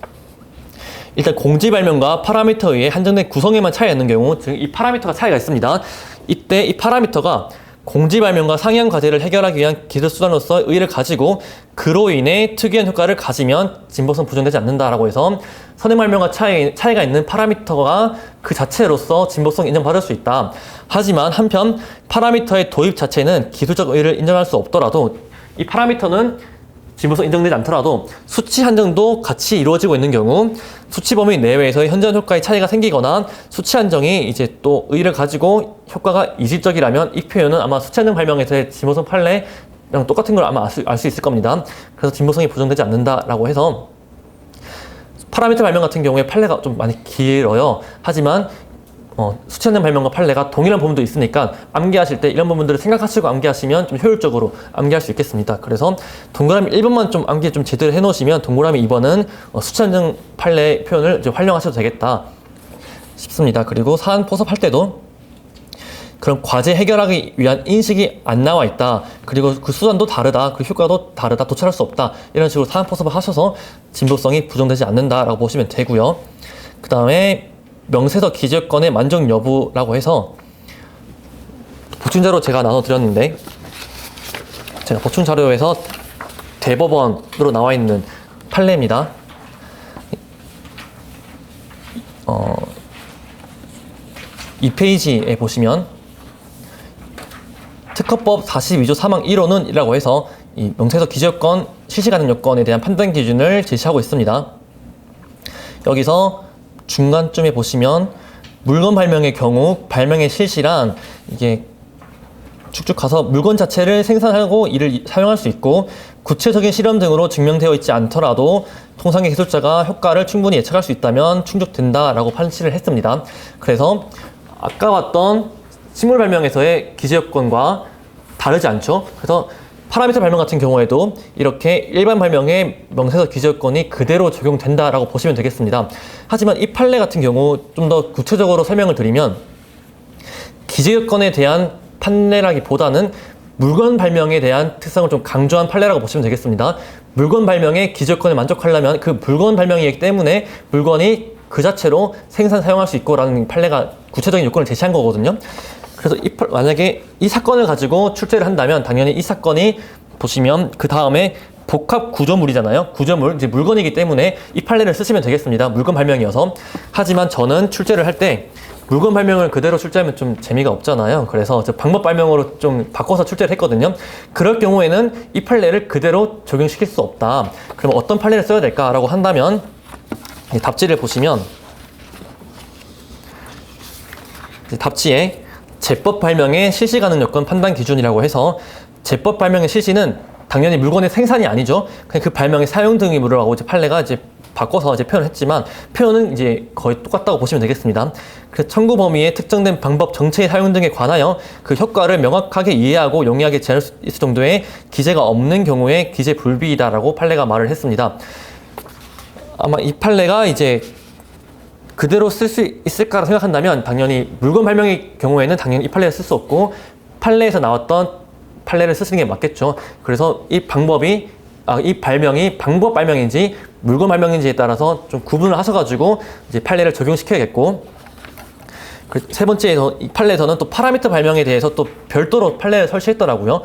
일단 공지 발명과 파라미터에 의해 한정된 구성에만 차이가 있는 경우, 즉 이 파라미터가 차이가 있습니다. 이때 이 파라미터가 공지 발명과 상이한 과제를 해결하기 위한 기술 수단으로서 의의를 가지고 그로 인해 특이한 효과를 가지면 진보성 부정되지 않는다라고 해서 선행 발명과 차이가 있는 파라미터가 그 자체로서 진보성 인정받을 수 있다. 하지만 한편 파라미터의 도입 자체는 기술적 의의를 인정할 수 없더라도 이 파라미터는 진보성 인정되지 않더라도 수치 한정도 같이 이루어지고 있는 경우 수치 범위 내외에서의 현저한 효과의 차이가 생기거나 수치 한정이 이제 또 의의를 가지고 효과가 이질적이라면 이 표현은 아마 수치 한정 발명에서의 진보성 판례랑 똑같은 걸 아마 알 수 있을 겁니다. 그래서 진보성이 부정되지 않는다라고 해서 파라미터 발명 같은 경우에 판례가 좀 많이 길어요. 하지만 수치 한정 발명과 판례가 동일한 부분도 있으니까 암기하실 때 이런 부분들을 생각하시고 암기하시면 좀 효율적으로 암기할 수 있겠습니다. 그래서 동그라미 1번만 좀 암기 좀 제대로 해놓으시면 동그라미 2번은 수치 한정 판례 표현을 이제 활용하셔도 되겠다 싶습니다. 그리고 사안 포섭할 때도 그런 과제 해결하기 위한 인식이 안 나와 있다. 그리고 그 수단도 다르다. 그 효과도 다르다. 도출할 수 없다. 이런 식으로 사안 포섭을 하셔서 진보성이 부정되지 않는다라고 보시면 되고요. 그 다음에 명세서 기재권의 만족 여부라고 해서 보충자료 제가 나눠드렸는데 제가 보충자료에서 대법원으로 나와 있는 판례입니다. 이 페이지에 보시면 특허법 42조 3항 1호는 이라고 해서 이 명세서 기재권 실시 가능 요건에 대한 판단 기준을 제시하고 있습니다. 여기서 중간쯤에 보시면 물건 발명의 경우 발명의 실시란 이게 쭉쭉 가서 물건 자체를 생산하고 이를 사용할 수 있고 구체적인 실험 등으로 증명되어 있지 않더라도 통상의 기술자가 효과를 충분히 예측할 수 있다면 충족된다라고 판시를 했습니다. 그래서 아까 봤던 식물 발명에서의 기재요건과 다르지 않죠. 그래서 파라미터 발명 같은 경우에도 이렇게 일반 발명의 명세서 기재요건이 그대로 적용된다라고 보시면 되겠습니다. 하지만 이 판례 같은 경우 좀 더 구체적으로 설명을 드리면 기재요건에 대한 판례라기보다는 물건 발명에 대한 특성을 좀 강조한 판례라고 보시면 되겠습니다. 물건 발명의 기재요건에 만족하려면 그 물건 발명이기 때문에 물건이 그 자체로 생산 사용할 수 있고 라는 판례가 구체적인 요건을 제시한 거거든요. 그래서 만약에 이 사건을 가지고 출제를 한다면 당연히 이 사건이 보시면 그 다음에 복합 구조물이잖아요. 구조물, 이제 물건이기 때문에 이 판례를 쓰시면 되겠습니다. 물건 발명이어서. 하지만 저는 출제를 할 때 물건 발명을 그대로 출제하면 좀 재미가 없잖아요. 그래서 방법 발명으로 좀 바꿔서 출제를 했거든요. 그럴 경우에는 이 판례를 그대로 적용시킬 수 없다. 그럼 어떤 판례를 써야 될까라고 한다면 답지를 보시면 답지에 제법 발명의 실시 가능 요건 판단 기준이라고 해서 제법 발명의 실시는 당연히 물건의 생산이 아니죠. 그냥 그 발명의 사용 등의 의무라고 이제 판례가 이제 바꿔서 이제 표현을 했지만 표현은 이제 거의 똑같다고 보시면 되겠습니다. 그래서 청구 범위의 특정된 방법, 정체의 사용 등에 관하여 그 효과를 명확하게 이해하고 용이하게 제할 수 있을 정도의 기재가 없는 경우에 기재 불비이다라고 판례가 말을 했습니다. 아마 이 판례가 이제 그대로 쓸 수 있을까라 생각한다면 당연히 물건 발명의 경우에는 당연히 이 판례를 쓸 수 없고 판례에서 나왔던 판례를 쓰시는 게 맞겠죠. 그래서 이 방법이 이 발명이 방법 발명인지 물건 발명인지에 따라서 좀 구분을 하셔가지고 이제 판례를 적용시켜야겠고 세 번째에서 이 판례에서는 또 파라미터 발명에 대해서 또 별도로 판례를 설치했더라고요.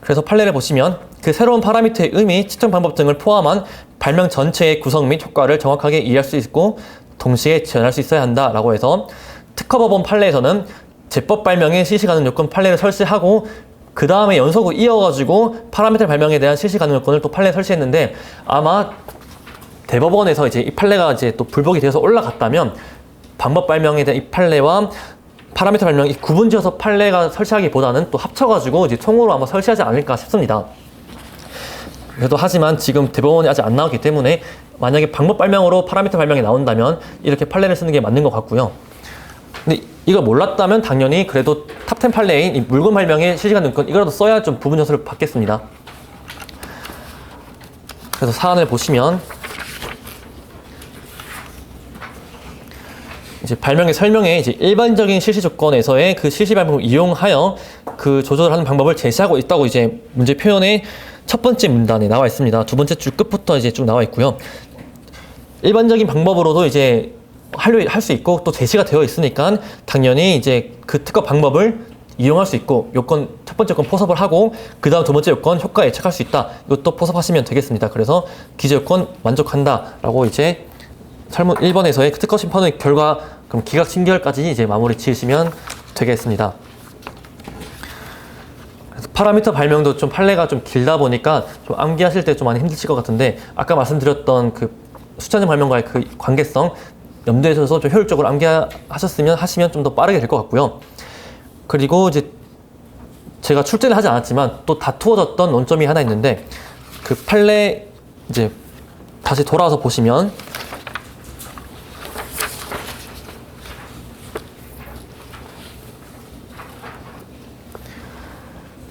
그래서 판례를 보시면 그 새로운 파라미터의 의미, 측정 방법 등을 포함한 발명 전체의 구성 및 효과를 정확하게 이해할 수 있고 동시에 지원할 수 있어야 한다라고 해서 특허법원 판례에서는 제법 발명의 실시 가능 요건 판례를 설치하고 그 다음에 연속으로 이어가지고 파라미터 발명에 대한 실시 가능 요건을 또 판례에 설치했는데 아마 대법원에서 이제 이 판례가 이제 또 불복이 되어서 올라갔다면 방법 발명에 대한 이 판례와 파라미터 발명이 구분지어서 판례가 설치하기보다는 또 합쳐가지고 이제 총으로 아마 설치하지 않을까 싶습니다. 그래도 하지만 지금 대법원이 아직 안 나왔기 때문에 만약에 방법 발명으로 파라미터 발명이 나온다면 이렇게 판례를 쓰는 게 맞는 것 같고요. 근데 이걸 몰랐다면 당연히 그래도 탑10 판례인 이 물건 발명의 실시간 요건 이거라도 써야 좀 부분 점수를 받겠습니다. 그래서 사안을 보시면 이제 발명의 설명에 이제 일반적인 실시 조건에서의 그 실시 방법을 이용하여 그 조절하는 방법을 제시하고 있다고 이제 문제 표현의 첫 번째 문단에 나와 있습니다. 두 번째 줄 끝부터 이제 쭉 나와 있고요. 일반적인 방법으로도 이제 할 수 있고 또 제시가 되어 있으니까 당연히 이제 그 특허 방법을 이용할 수 있고 요건 첫 번째 요건 포섭을 하고 그 다음 두 번째 요건 효과 예측할 수 있다. 이것도 포섭하시면 되겠습니다. 그래서 기재 요건 만족한다라고 이제 설문 1번에서의 특허 심판의 결과 그럼 기각 심결까지 이제 마무리 지으시면 되겠습니다. 그래서 파라미터 발명도 좀 판례가 좀 길다 보니까 좀 암기하실 때 좀 많이 힘드실 것 같은데, 아까 말씀드렸던 그 숫자점 발명과의 그 관계성 염두에 두셔서 좀 효율적으로 하시면 좀 더 빠르게 될 것 같고요. 그리고 이제 제가 출제를 하지 않았지만 또 다투어졌던 논점이 하나 있는데, 그 판례 이제 다시 돌아와서 보시면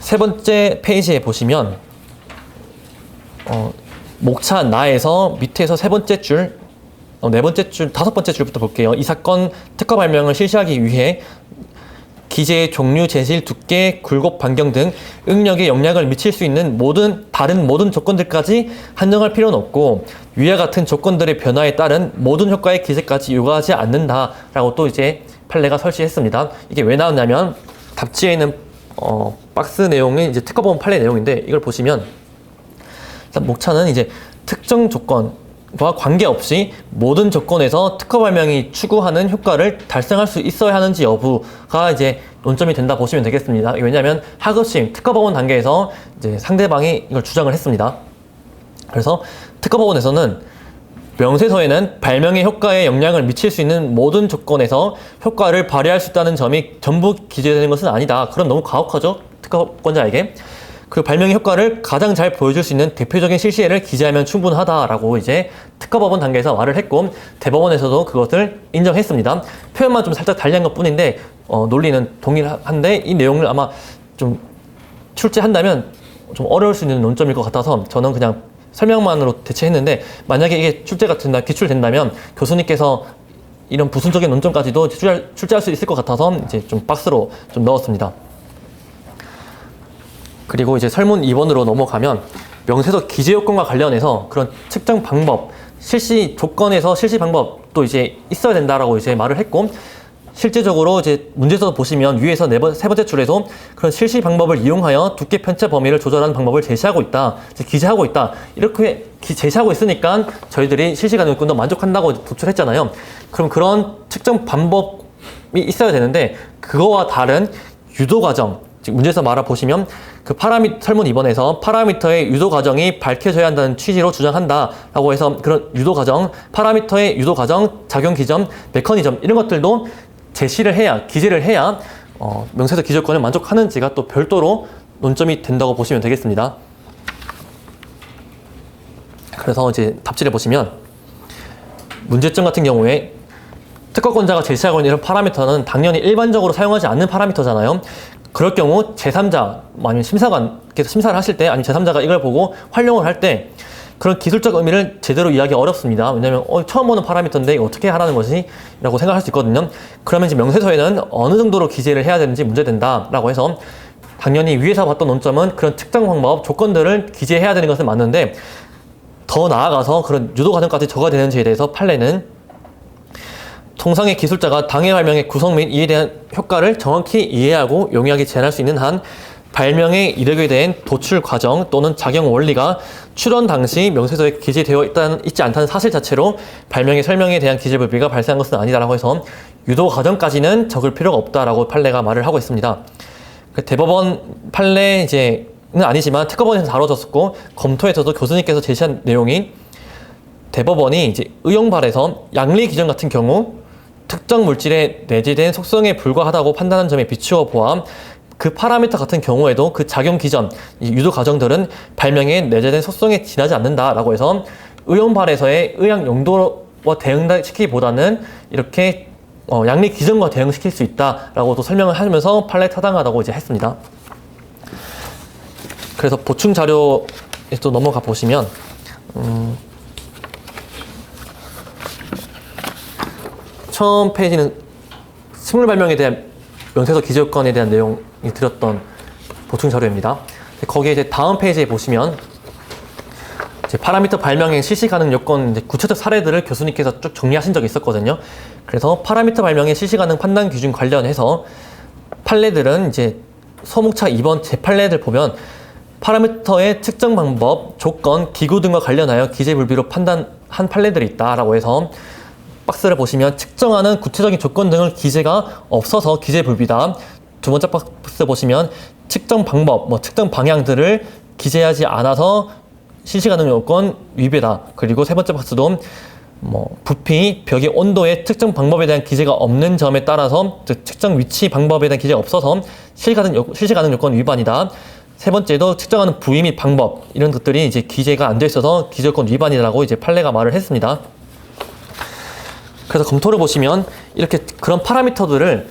세 번째 페이지에 보시면 목차 나에서 밑에서 세 번째 줄, 네 번째 줄, 다섯 번째 줄부터 볼게요. 이 사건 특허 발명을 실시하기 위해 기재의 종류, 재질, 두께, 굴곡, 반경 등 응력에 영향을 미칠 수 있는 다른 모든 조건들까지 한정할 필요는 없고, 위와 같은 조건들의 변화에 따른 모든 효과의 기재까지 요구하지 않는다라고 또 이제 판례가 설치했습니다. 이게 왜 나왔냐면, 답지에 있는 박스 내용이 이제 특허보험 판례 내용인데, 이걸 보시면 목차는 이제 특정 조건과 관계없이 모든 조건에서 특허 발명이 추구하는 효과를 달성할 수 있어야 하는지 여부가 이제 논점이 된다 보시면 되겠습니다. 왜냐하면 하급심 특허법원 단계에서 이제 상대방이 이걸 주장을 했습니다. 그래서 특허법원에서는 명세서에는 발명의 효과에 영향을 미칠 수 있는 모든 조건에서 효과를 발휘할 수 있다는 점이 전부 기재되는 것은 아니다. 그럼 너무 가혹하죠? 특허권자에게. 그 발명의 효과를 가장 잘 보여줄 수 있는 대표적인 실시에를 기재하면 충분하다라고 이제 특허법원 단계에서 말을 했고, 대법원에서도 그것을 인정했습니다. 표현만 좀 살짝 달리한 것 뿐인데 논리는 동일한데, 이 내용을 아마 좀 출제한다면 좀 어려울 수 있는 논점일 것 같아서 저는 그냥 설명만으로 대체했는데, 만약에 이게 출제가 된다, 기출된다면 교수님께서 이런 부수적인 논점까지도 출제할 수 있을 것 같아서 이제 좀 박스로 좀 넣었습니다. 그리고 이제 설문 2번으로 넘어가면, 명세서 기재 요건과 관련해서 그런 측정 방법, 실시 조건에서 실시 방법도 이제 있어야 된다라고 이제 말을 했고, 실제적으로 이제 문제에서 보시면 위에서 세 번째 줄에도 그런 실시 방법을 이용하여 두께 편차 범위를 조절하는 방법을 제시하고 있다, 기재하고 있다, 이렇게 제시하고 있으니까 저희들이 실시 가능 요건도 만족한다고 도출했잖아요. 그럼 그런 측정 방법이 있어야 되는데, 그거와 다른 유도 과정, 즉 문제에서 말해보시면 그 설문 2번에서 파라미터의 유도 과정이 밝혀져야 한다는 취지로 주장한다라고 해서, 그런 유도 과정, 파라미터의 유도 과정, 작용 기전, 메커니즘 이런 것들도 제시를 해야, 기재를 해야 명세서 기재요건을 만족하는지가 또 별도로 논점이 된다고 보시면 되겠습니다. 그래서 이제 답지를 보시면, 문제점 같은 경우에 특허권자가 제시하고 있는 이런 파라미터는 당연히 일반적으로 사용하지 않는 파라미터잖아요. 그럴 경우 제3자, 아니면 심사관께서 심사를 하실 때, 아니면 제3자가 이걸 보고 활용을 할 때 그런 기술적 의미를 제대로 이해하기 어렵습니다. 왜냐면 처음 보는 파라미터인데 이거 어떻게 하라는 것이? 라고 생각할 수 있거든요. 그러면 이제 명세서에는 어느 정도로 기재를 해야 되는지 문제된다 라고 해서, 당연히 위에서 봤던 논점은 그런 특정 방법, 조건들을 기재해야 되는 것은 맞는데, 더 나아가서 그런 유도 과정까지 적어야 되는지에 대해서 판례는 통상의 기술자가 당해 발명의 구성 및 이에 대한 효과를 정확히 이해하고 용이하게 제안할 수 있는 한, 발명에 이르게 된 도출 과정 또는 작용 원리가 출원 당시 명세서에 기재되어 있지 않다는 사실 자체로 발명의 설명에 대한 기재 불비가 발생한 것은 아니다라고 해서 유도 과정까지는 적을 필요가 없다라고 판례가 말을 하고 있습니다. 대법원 판례 이제는 아니지만 특허법원에서 다뤄졌었고, 검토에서도 교수님께서 제시한 내용이, 대법원이 이제 의용발에서 양리 기전 같은 경우 특정 물질의 내재된 속성에 불과하다고 판단한 점에 비추어 보아 그 파라미터 같은 경우에도 그 작용 기전, 이 유도 과정들은 발명의 내재된 속성에 지나지 않는다라고 해서, 의용발에서의 의학 용도와 대응시키기보다는 이렇게 양리 기전과 대응시킬 수 있다라고도 설명을 하면서 판례 타당하다고 이제 했습니다. 그래서 보충 자료에 또 넘어가 보시면, 처음 페이지는 식물 발명에 대한 명세서 기재요건에 대한 내용이 드렸던 보충 자료입니다. 거기에 이제 다음 페이지에 보시면 이제 파라미터 발명의 실시 가능 요건 이제 구체적 사례들을 교수님께서 쭉 정리하신 적이 있었거든요. 그래서 파라미터 발명의 실시 가능 판단 기준 관련해서 판례들은 이제 소목차 2번 제 판례들 보면, 파라미터의 측정 방법, 조건, 기구 등과 관련하여 기재 불비로 판단한 판례들이 있다라고 해서, 박스를 보시면 측정하는 구체적인 조건 등을 기재가 없어서 기재 불비다. 두 번째 박스 보시면 측정 방법, 측정 방향들을 기재하지 않아서 실시가능 요건 위배다. 그리고 세 번째 박스도 부피, 벽의 온도의 특정 방법에 대한 기재가 없는 점에 따라서 측정 위치 방법에 대한 기재가 없어서 실시가능 요건 위반이다. 세 번째도 측정하는 부위 및 방법 이런 것들이 이제 기재가 안 돼 있어서 기재 요건 위반이라고 이제 판례가 말을 했습니다. 그래서 검토를 보시면 이렇게 그런 파라미터들을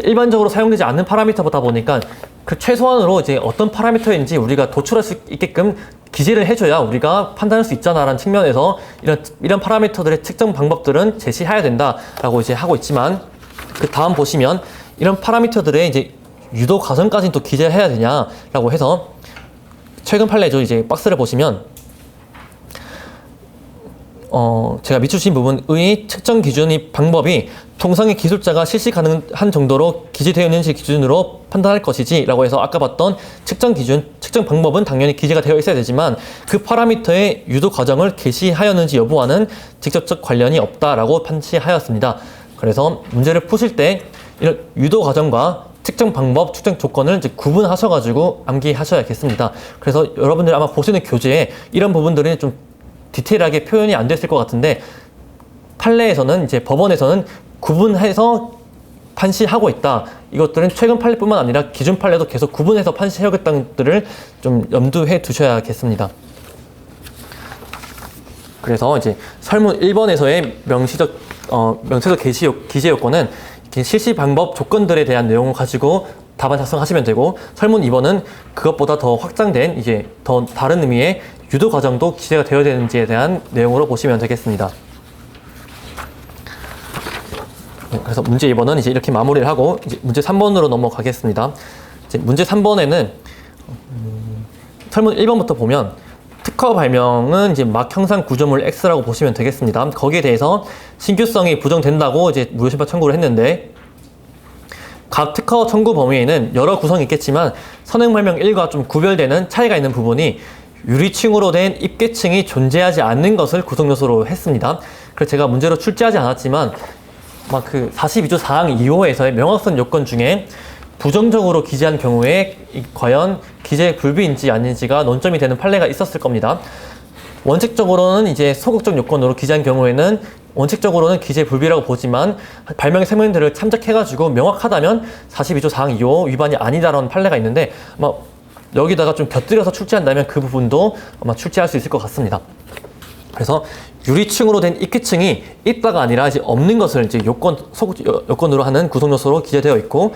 일반적으로 사용되지 않는 파라미터보다 보니까 그 최소한으로 이제 어떤 파라미터인지 우리가 도출할 수 있게끔 기재를 해줘야 우리가 판단할 수 있잖아라는 측면에서 이런 파라미터들의 측정 방법들은 제시해야 된다라고 이제 하고 있지만, 그 다음 보시면 이런 파라미터들의 이제 유도 과정까지는 또 기재를 해야 되냐라고 해서 최근 판례죠. 이제 박스를 보시면 제가 밑주신 부분의 측정 기준의 방법이 통상의 기술자가 실시 가능한 정도로 기재되어 있는지 기준으로 판단할 것이지 라고 해서 아까 봤던 측정 기준, 측정 방법은 당연히 기재가 되어 있어야 되지만 그 파라미터의 유도 과정을 게시하였는지 여부와는 직접적 관련이 없다라고 판시하였습니다. 그래서 문제를 푸실 때 이런 유도 과정과 측정 방법, 측정 조건을 이제 구분하셔가지고 암기하셔야겠습니다. 그래서 여러분들 아마 보시는 교재에 이런 부분들이 좀 디테일하게 표현이 안 됐을 것 같은데, 판례에서는 이제 법원에서는 구분해서 판시하고 있다. 이것들은 최근 판례뿐만 아니라 기존 판례도 계속 구분해서 판시하겠다는 것들을 좀 염두해 두셔야겠습니다. 그래서 이제 설문 1번에서의 명시적 기재 요건은 실시 방법 조건들에 대한 내용을 가지고 답안 작성하시면 되고, 설문 2번은 그것보다 더 확장된 이제 더 다른 의미의 유도 과정도 기재가 되어야 되는지에 대한 내용으로 보시면 되겠습니다. 그래서 문제 2번은 이제 이렇게 마무리를 하고 이제 문제 3번으로 넘어가겠습니다. 이제 문제 3번에는 설문 1번부터 보면 특허 발명은 이제 막 형상 구조물 X라고 보시면 되겠습니다. 거기에 대해서 신규성이 부정된다고 이제 무효 심판 청구를 했는데, 각 특허 청구 범위에는 여러 구성이 있겠지만 선행 발명 1과 좀 구별되는 차이가 있는 부분이 유리층으로 된 입계층이 존재하지 않는 것을 구성 요소로 했습니다. 그래서 제가 문제로 출제하지 않았지만 그 42조 사항 2호에서의 명확성 요건 중에 부정적으로 기재한 경우에 과연 기재 불비인지 아닌지가 논점이 되는 판례가 있었을 겁니다. 원칙적으로는 이제 소극적 요건으로 기재한 경우에는 원칙적으로는 기재 불비라고 보지만 발명의 설명들을 참작해가지고 명확하다면 42조 사항 2호 위반이 아니다라는 판례가 있는데, 여기다가 좀 곁들여서 출제한다면 그 부분도 아마 출제할 수 있을 것 같습니다. 그래서 유리층으로 된 입기층이 있다가 아니라 이제 없는 것을 이제 요건으로 하는 구성 요소로 기재되어 있고,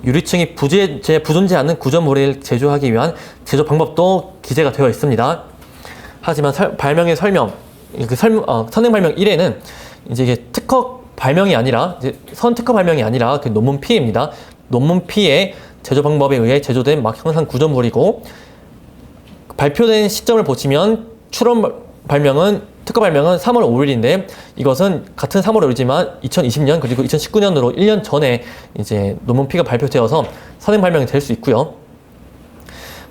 유리층이 부존재하는 구조물을 제조하기 위한 제조 방법도 기재가 되어 있습니다. 하지만 발명의 설명, 선행 발명 1에는 이제 이게 특허 발명이 아니라 선특허 발명이 아니라 그 논문 피해입니다. 논문 피해 제조 방법에 의해 제조된 막 형상 구조물이고, 발표된 시점을 보시면 특허 발명은 3월 5일인데 이것은 같은 3월 5일이지만 2020년 그리고 2019년으로 1년 전에 이제 논문 피가 발표되어서 선행 발명이 될 수 있고요.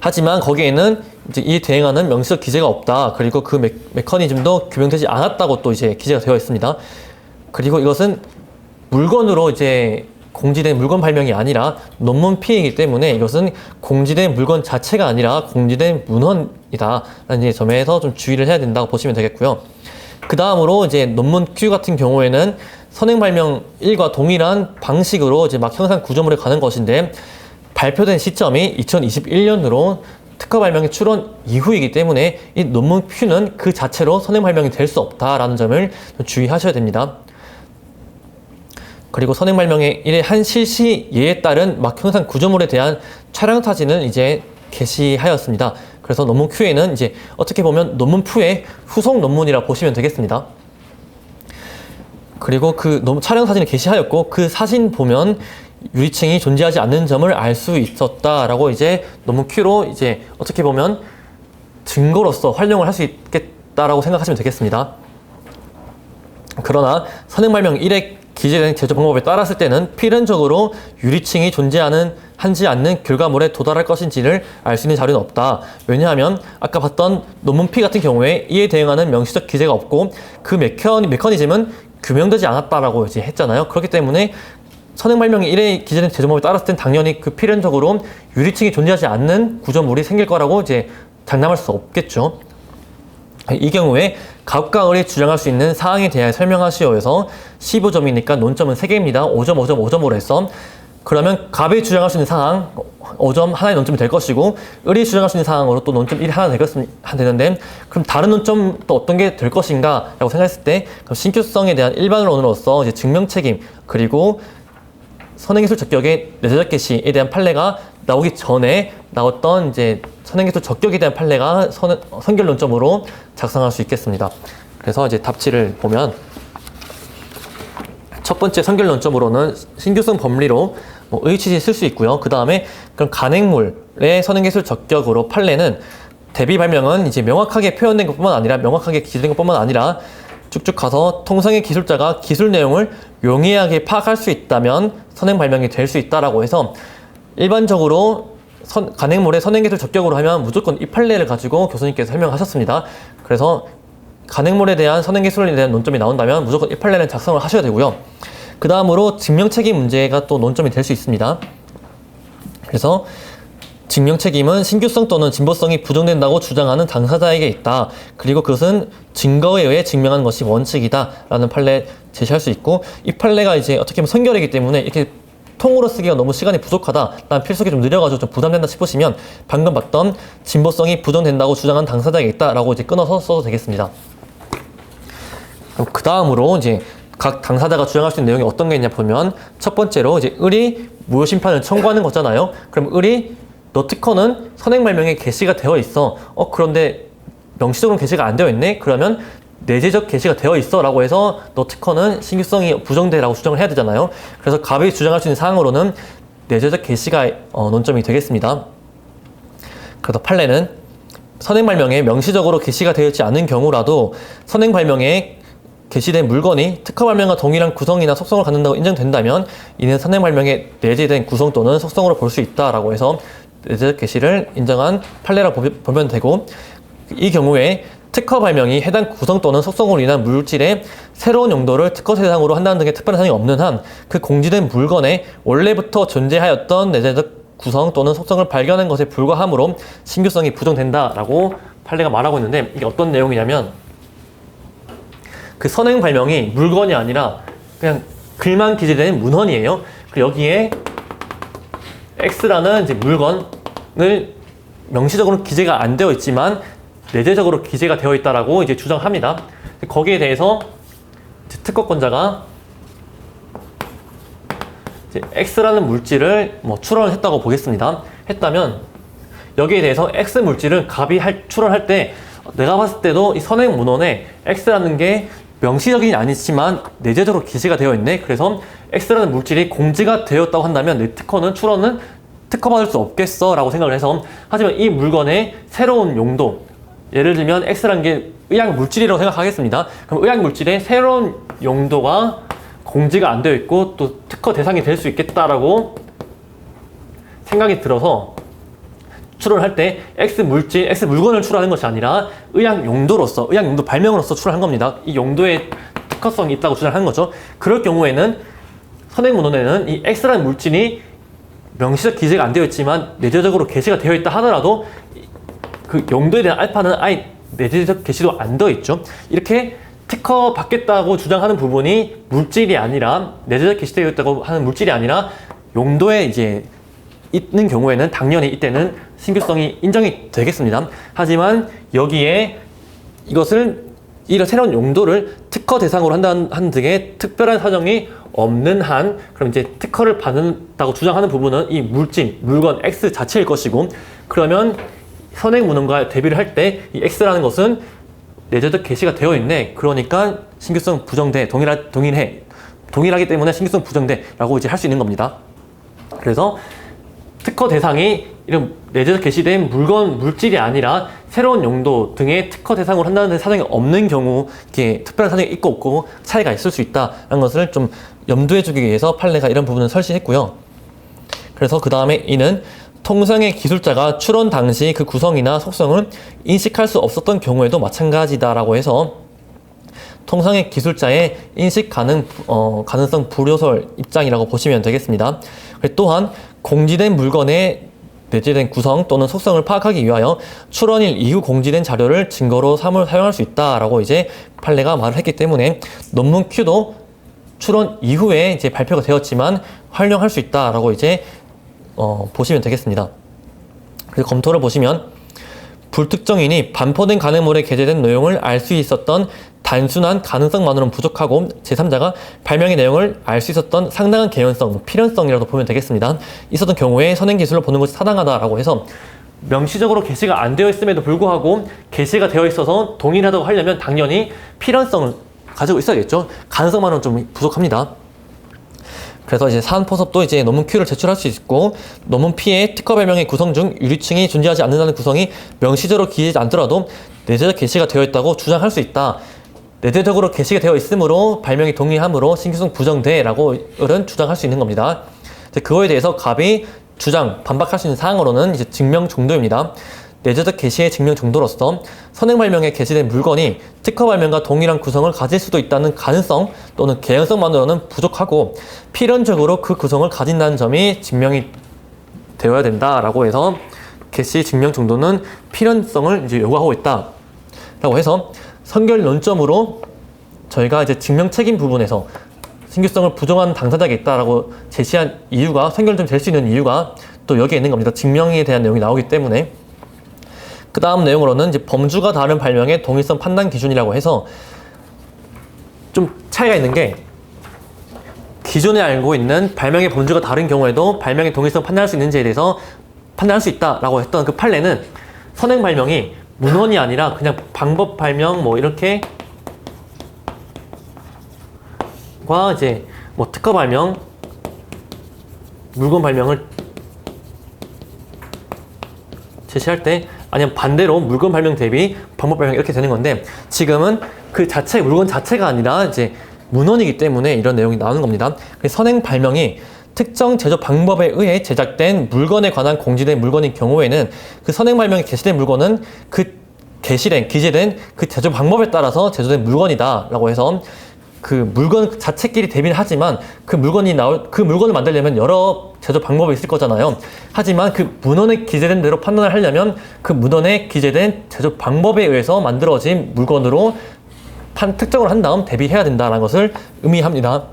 하지만 거기에는 이제 이에 대응하는 명시적 기재가 없다. 그리고 그 메커니즘도 규명되지 않았다고 또 이제 기재가 되어 있습니다. 그리고 이것은 물건으로 이제 공지된 물건 발명이 아니라 논문 피해이기 때문에 이것은 공지된 물건 자체가 아니라 공지된 문헌이다 라는 점에서 좀 주의를 해야 된다고 보시면 되겠고요. 그 다음으로 이제 논문 Q 같은 경우에는 선행 발명 1과 동일한 방식으로 이제 막 형상 구조물에 가는 것인데, 발표된 시점이 2021년으로 특허 발명의 출원 이후이기 때문에 이 논문 Q는 그 자체로 선행 발명이 될 수 없다라는 점을 좀 주의하셔야 됩니다. 그리고 선행 발명의 일의 한 실시 예에 따른 막 형상 구조물에 대한 촬영 사진을 이제 게시하였습니다. 그래서 논문 Q에는 이제 어떻게 보면 논문 Q의 후속 논문이라 보시면 되겠습니다. 그리고 그 촬영 사진을 게시하였고, 그 사진 보면 유리층이 존재하지 않는 점을 알 수 있었다라고 이제 논문 Q로 이제 어떻게 보면 증거로서 활용을 할 수 있겠다라고 생각하시면 되겠습니다. 그러나 선행 발명 1의 기재된 제조 방법에 따랐을 때는 필연적으로 유리층이 존재하지 않는 결과물에 도달할 것인지를 알 수 있는 자료는 없다. 왜냐하면 아까 봤던 논문 P 같은 경우에 이에 대응하는 명시적 기재가 없고 그 메커니즘은 규명되지 않았다라고 이제 했잖아요. 그렇기 때문에 선행 발명이 1회 기재된 제조법에 따랐을 땐 당연히 그 필연적으로 유리층이 존재하지 않는 구조물이 생길 거라고 이제 장담할 수 없겠죠. 이 경우에 갑과 을이 주장할 수 있는 사항에 대하여 설명하시오에서 15점이니까 논점은 3개입니다. 5점, 5점, 5점으로 해서 그러면 갑이 주장할 수 있는 사항 5점 하나의 논점이 될 것이고 을이 주장할 수 있는 사항으로 또 논점 1이 하나 되는데 그럼 다른 논점 또 어떤 게 될 것인가 라고 생각했을 때 그럼 신규성에 대한 일반론으로서 이제 증명책임 그리고 선행기술 적격의 내재적 개시에 대한 판례가 나오기 전에 나왔던 이제 선행기술 적격에 대한 판례가 선결론점으로 작성할 수 있겠습니다. 그래서 이제 답지를 보면 첫 번째 선결론점으로는 신규성 법리로 의취시 쓸 수 있고요. 그 다음에 그럼 간행물의 선행기술 적격으로 판례는 대비 발명은 이제 명확하게 표현된 것뿐만 아니라 명확하게 기술된 것뿐만 아니라 쭉쭉 가서 통상의 기술자가 기술 내용을 용이하게 파악할 수 있다면 선행 발명이 될 수 있다라고 해서 일반적으로 간행물의 선행기술 적격으로 하면 무조건 이 판례를 가지고 교수님께서 설명하셨습니다. 그래서 간행물에 대한 선행기술에 대한 논점이 나온다면 무조건 이 판례는 작성을 하셔야 되고요. 그 다음으로 증명책임 문제가 또 논점이 될 수 있습니다. 그래서 증명책임은 신규성 또는 진보성이 부정된다고 주장하는 당사자에게 있다. 그리고 그것은 증거에 의해 증명하는 것이 원칙이다. 라는 판례 제시할 수 있고 이 판례가 이제 어떻게 보면 선결이기 때문에 이렇게 통으로 쓰기가 너무 시간이 부족하다. 난 필속이 좀 느려가지고 좀 부담된다 싶으시면 방금 봤던 진보성이 부정된다고 주장하는 당사자에게 있다. 라고 이제 끊어서 써도 되겠습니다. 그 다음으로 이제 각 당사자가 주장할 수 있는 내용이 어떤 게 있냐 보면 첫 번째로 이제 을이 무효 심판을 청구하는 거잖아요. 그럼 을이 너 특허는 선행 발명에 게시가 되어 있어. 그런데 명시적으로 게시가 안 되어 있네. 그러면 내재적 게시가 되어 있어 라고 해서 너 특허는 신규성이 부정돼 라고 주장을 해야 되잖아요. 그래서 갑이 주장할 수 있는 사항으로는 내재적 게시가 논점이 되겠습니다. 그래서 판례는 선행 발명에 명시적으로 게시가 되어 있지 않은 경우라도 선행 발명에 게시된 물건이 특허 발명과 동일한 구성이나 속성을 갖는다고 인정된다면 이는 선행 발명에 내재된 구성 또는 속성으로 볼 수 있다라고 해서 내재적 게시를 인정한 판례라고 보면 되고 이 경우에 특허 발명이 해당 구성 또는 속성으로 인한 물질의 새로운 용도를 특허 대상으로 한다는 등의 특별한 사항이 없는 한 그 공지된 물건에 원래부터 존재하였던 내재적 구성 또는 속성을 발견한 것에 불과하므로 신규성이 부정된다라고 판례가 말하고 있는데 이게 어떤 내용이냐면 그 선행 발명이 물건이 아니라 그냥 글만 기재된 문헌이에요. 그리고 여기에 X라는 이제 물건을 명시적으로 기재가 안 되어 있지만 내재적으로 기재가 되어 있다라고 이제 주장합니다. 거기에 대해서 특허권자가 이제 X라는 물질을 추론을 했다고 보겠습니다. 했다면 여기에 대해서 X 물질을 갑이 추론할 때 내가 봤을 때도 이 선행 문헌에 X라는 게 명시적이진 아니지만 내재적으로 기재가 되어 있네. 그래서 X라는 물질이 공지가 되었다고 한다면 내 특허는 추론은 특허받을 수 없겠어 라고 생각을 해서 하지만 이 물건의 새로운 용도 예를 들면 X라는 게 의학 물질이라고 생각하겠습니다. 그럼 의학 물질의 새로운 용도가 공지가 안 되어 있고 또 특허 대상이 될 수 있겠다라고 생각이 들어서 추론할 때 X 물건을 추론하는 것이 아니라 의학 용도 발명으로서 추론한 겁니다. 이 용도에 특허성이 있다고 주장하는 거죠. 그럴 경우에는 선행 문헌에는 이 X라는 물질이 명시적 기재가 안 되어 있지만 내재적으로 게시가 되어 있다 하더라도 그 용도에 대한 알파는 아예 내재적 게시도 안 되어 있죠. 이렇게 특허 받겠다고 주장하는 부분이 물질이 아니라 내재적 게시되어 있다고 하는 물질이 아니라 용도에 이제 있는 경우에는 당연히 이때는 신규성이 인정이 되겠습니다. 하지만 여기에 이런 새로운 용도를 특허 대상으로 한다는 등의 특별한 사정이 없는 한 그럼 이제 특허를 받는다고 주장하는 부분은 이 물건 X 자체일 것이고 그러면 선행 문헌과 대비를 할 때 이 X라는 것은 내재적 게시가 되어 있네. 그러니까 신규성 부정돼. 동일하기 때문에 신규성 부정돼 라고 이제 할 수 있는 겁니다. 그래서 특허 대상이 이런 내재적 게시된 물질이 아니라 새로운 용도 등의 특허 대상으로 한다는 사정이 없는 경우 이렇게 특별한 사정이 있고 없고 차이가 있을 수 있다는 것을 좀 염두에 두기 위해서 판례가 이런 부분을 설치했고요. 그래서 그 다음에 이는 통상의 기술자가 추론 당시 그 구성이나 속성을 인식할 수 없었던 경우에도 마찬가지다라고 해서 통상의 기술자의 인식 가능성 불효설 입장이라고 보시면 되겠습니다. 또한 공지된 물건의 내재된 구성 또는 속성을 파악하기 위하여 출원일 이후 공지된 자료를 증거로 사용할 수 있다라고 이제 판례가 말을 했기 때문에 논문 Q도 출원 이후에 이제 발표가 되었지만 활용할 수 있다라고 이제 보시면 되겠습니다. 그래서 검토를 보시면 불특정인이 반포된 간행물에 게재된 내용을 알 수 있었던 단순한 가능성만으로는 부족하고 제3자가 발명의 내용을 알 수 있었던 상당한 개연성, 필연성이라도 보면 되겠습니다. 있었던 경우에 선행기술로 보는 것이 타당하다라고 해서 명시적으로 게시가 안 되어 있음에도 불구하고 게시가 되어 있어서 동일하다고 하려면 당연히 필연성을 가지고 있어야겠죠. 가능성만으로는 좀 부족합니다. 그래서 이제 사안포섭도 이제 논문 Q를 제출할 수 있고 논문 P의 특허 발명의 구성 중 유리층이 존재하지 않는다는 구성이 명시적으로 기재되지 않더라도 내재적 게시가 되어 있다고 주장할 수 있다. 내재적으로 게시가 되어 있으므로 발명이 동의함으로 신규성 부정돼라고 을은 주장할 수 있는 겁니다. 그거에 대해서 갑이 반박할 수 있는 사항으로는 이제 증명 정도입니다. 내재적 게시의 증명 정도로서 선행 발명에 게시된 물건이 특허 발명과 동일한 구성을 가질 수도 있다는 가능성 또는 개연성만으로는 부족하고 필연적으로 그 구성을 가진다는 점이 증명이 되어야 된다라고 해서 게시 증명 정도는 필연성을 이제 요구하고 있다라고 해서 선결 논점으로 저희가 이제 증명 책임 부분에서 신규성을 부정한 당사자가 있다라고 제시한 이유가 선결점 될 수 있는 이유가 또 여기에 있는 겁니다. 증명에 대한 내용이 나오기 때문에. 그 다음 내용으로는 이제 범주가 다른 발명의 동일성 판단 기준이라고 해서 좀 차이가 있는 게 기존에 알고 있는 발명의 범주가 다른 경우에도 발명의 동일성 판단할 수 있는지에 대해서 판단할 수 있다라고 했던 그 판례는 선행 발명이 문헌이 아니라 그냥 방법 발명 뭐 이렇게 과 이제 뭐 특허 발명, 물건 발명을 제시할 때 아니면 반대로 물건 발명 대비 방법 발명 이렇게 되는 건데 지금은 그 자체 물건 자체가 아니라 이제 문헌이기 때문에 이런 내용이 나오는 겁니다. 선행 발명이 특정 제조 방법에 의해 제작된 물건에 관한 공지된 물건인 경우에는 그 선행 발명에 게시된 물건은 그 기재된 그 제조 방법에 따라서 제조된 물건이다라고 해서 그 물건 자체끼리 대비는 하지만 그 물건을 만들려면 여러 제조 방법이 있을 거잖아요. 하지만 그 문헌에 기재된 대로 판단을 하려면 그 문헌에 기재된 제조 방법에 의해서 만들어진 물건으로 특정을 한 다음 대비해야 된다는 것을 의미합니다.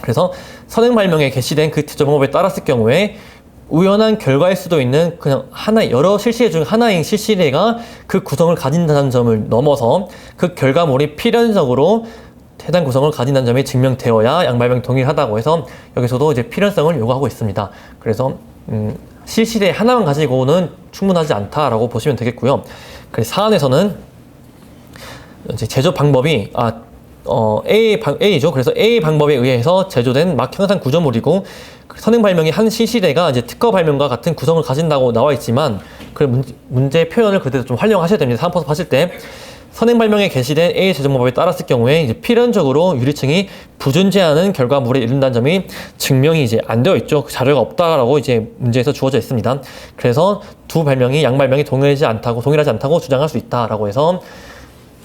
그래서 선행 발명에 게시된 그 제조 방법에 따랐을 경우에 우연한 결과일 수도 있는 그냥 여러 실시례 중 하나인 실시례가 그 구성을 가진다는 점을 넘어서 그 결과물이 필연적으로 해당 구성을 가진다는 점이 증명되어야 양발명이 동일하다고 해서 여기서도 이제 필연성을 요구하고 있습니다. 그래서 실시례 하나만 가지고는 충분하지 않다라고 보시면 되겠고요. 그래서 사안에서는 이제 제조 방법이 A죠. 그래서 A 방법에 의해서 제조된 막 형상 구조물이고 선행 발명이 한 실시례가 이제 특허 발명과 같은 구성을 가진다고 나와 있지만 그 문제 표현을 그대로 좀 활용하셔야 됩니다. 사안포섭 하실 때. 선행 발명에 게시된 A 제조 방법에 따랐을 경우에 이제 필연적으로 유리층이 부존재하는 결과물에 이른다는 점이 증명이 이제 안 되어 있죠. 그 자료가 없다라고 이제 문제에서 주어져 있습니다. 그래서 두 발명이 양발명이 동일하지 않다고 주장할 수 있다라고 해서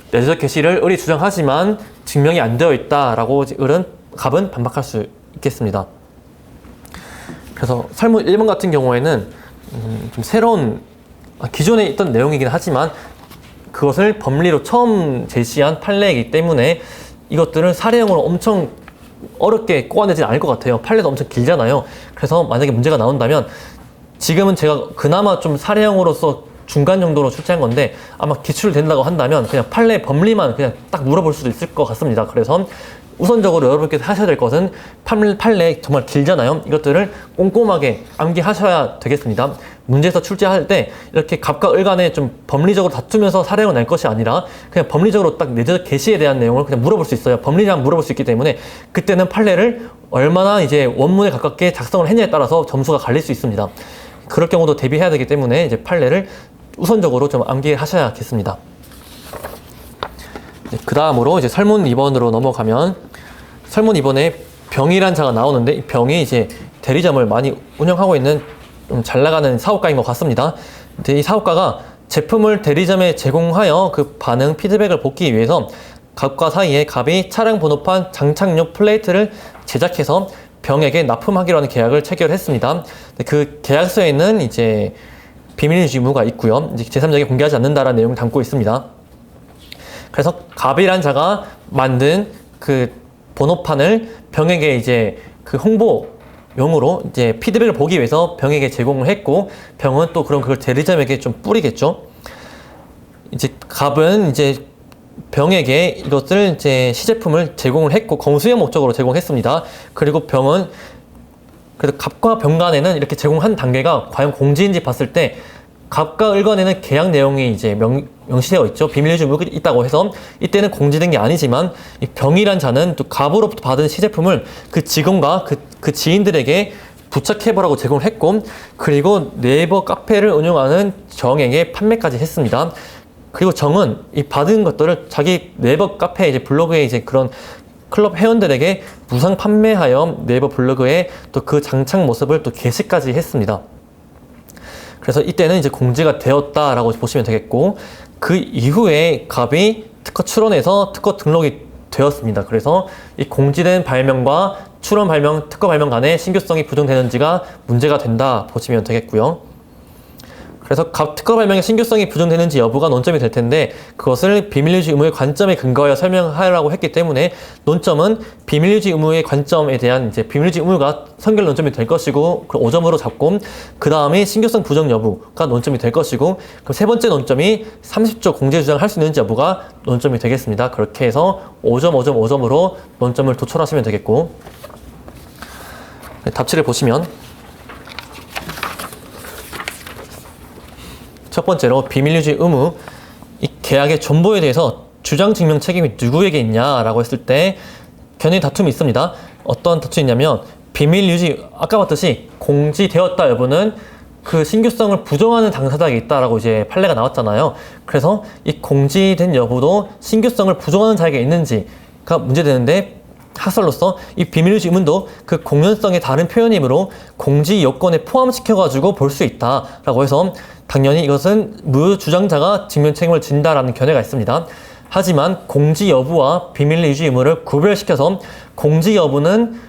내재적 게시를 을이 주장하지만 증명이 안 되어 있다라고 갑은 반박할 수 있겠습니다. 그래서 설문 1번 같은 경우에는 좀 새로운 기존에 있던 내용이긴 하지만 그것을 법리로 처음 제시한 판례이기 때문에 이것들은 사례형으로 엄청 어렵게 꼬아내진 않을 것 같아요. 판례도 엄청 길잖아요. 그래서 만약에 문제가 나온다면 지금은 제가 그나마 좀 사례형으로서 중간 정도로 출제한 건데 아마 기출된다고 한다면 그냥 판례 법리만 그냥 딱 물어볼 수도 있을 것 같습니다. 그래서 우선적으로 여러분께서 하셔야 될 것은 판례 정말 길잖아요. 이것들을 꼼꼼하게 암기하셔야 되겠습니다. 문제에서 출제할 때 이렇게 갑과 을 간에 좀 법리적으로 다투면서 사례형을 낼 것이 아니라 그냥 법리적으로 딱 내재적 게시에 대한 내용을 그냥 물어볼 수 있어요. 법리랑 물어볼 수 있기 때문에 그때는 판례를 얼마나 이제 원문에 가깝게 작성을 했냐에 따라서 점수가 갈릴 수 있습니다. 그럴 경우도 대비해야 되기 때문에 이제 판례를 우선적으로 좀 암기하셔야겠습니다. 그 다음으로 이제 설문 2번으로 넘어가면 설문 2번에 병이란 자가 나오는데 이 병이 이제 대리점을 많이 운영하고 있는 좀 잘 나가는 사업가인 것 같습니다. 근데 이 사업가가 제품을 대리점에 제공하여 그 반응 피드백을 보기 위해서 갑과 사이에 갑이 차량 번호판 장착용 플레이트를 제작해서 병에게 납품하기로 하는 계약을 체결했습니다. 그 계약서에는 이제 비밀 유지 의무가 있고요. 이제 제3자에게 공개하지 않는다라는 내용을 담고 있습니다. 그래서 갑이란 자가 만든 그 번호판을 병에게 이제 그 홍보용으로 이제 피드백을 보기 위해서 병에게 제공을 했고, 병은 또 그럼 그걸 대리점에게 좀 뿌리겠죠. 이제 갑은 이제 병에게 이것을 이제 시제품을 제공을 했고 검수용 목적으로 제공했습니다. 그리고 병은 그래도 갑과 병 간에는 이렇게 제공한 단계가 과연 공지인지 봤을 때 갑과 을 간에는 계약 내용이 이제 명시되어 있죠. 비밀유지 의무가 있다고 해서 이때는 공지된 게 아니지만 이 병이란 자는 또 갑으로부터 받은 시제품을 그 직원과 그 지인들에게 부착해보라고 제공을 했고, 그리고 네이버 카페를 운영하는 정에게 판매까지 했습니다. 그리고 정은 이 받은 것들을 자기 네이버 카페 이제 블로그에 이제 그런 클럽 회원들에게 무상 판매하여 네이버 블로그에 또 그 장착 모습을 또 게시까지 했습니다. 그래서 이때는 이제 공지가 되었다라고 보시면 되겠고, 그 이후에 갑이 특허 출원해서 특허 등록이 되었습니다. 그래서 이 공지된 발명과 출원 발명, 특허 발명 간의 신규성이 부정되는지가 문제가 된다 보시면 되겠고요. 그래서 갑 특허 발명의 신규성이 부정되는지 여부가 논점이 될 텐데, 그것을 비밀유지 의무의 관점에 근거하여 설명하라고 했기 때문에 논점은 비밀유지 의무의 관점에 대한 이제 비밀유지 의무가 선결 논점이 될 것이고, 그 5점으로 잡고, 그 다음에 신규성 부정 여부가 논점이 될 것이고, 그럼 세 번째 논점이 30조 공제 주장을 할 수 있는지 여부가 논점이 되겠습니다. 그렇게 해서 5점, 5점, 5점으로 논점을 도출하시면 되겠고, 답지를 보시면 첫 번째로 비밀유지 의무, 이 계약의 존보에 대해서 주장 증명 책임이 누구에게 있냐라고 했을 때 견해 다툼이 있습니다. 어떤 다툼이 있냐면, 비밀유지, 아까 봤듯이 공지되었다 여부는 그 신규성을 부정하는 당사자에게 있다라고 이제 판례가 나왔잖아요. 그래서 이 공지된 여부도 신규성을 부정하는 자에게 있는지가 문제되는데, 학설로서 이 비밀유지 의무도 그 공연성의 다른 표현이므로 공지 요건에 포함시켜가지고 볼 수 있다라고 해서 당연히 이것은 무주장자가 증명 책임을 진다라는 견해가 있습니다. 하지만 공지 여부와 비밀 유지 의무를 구별시켜서 공지 여부는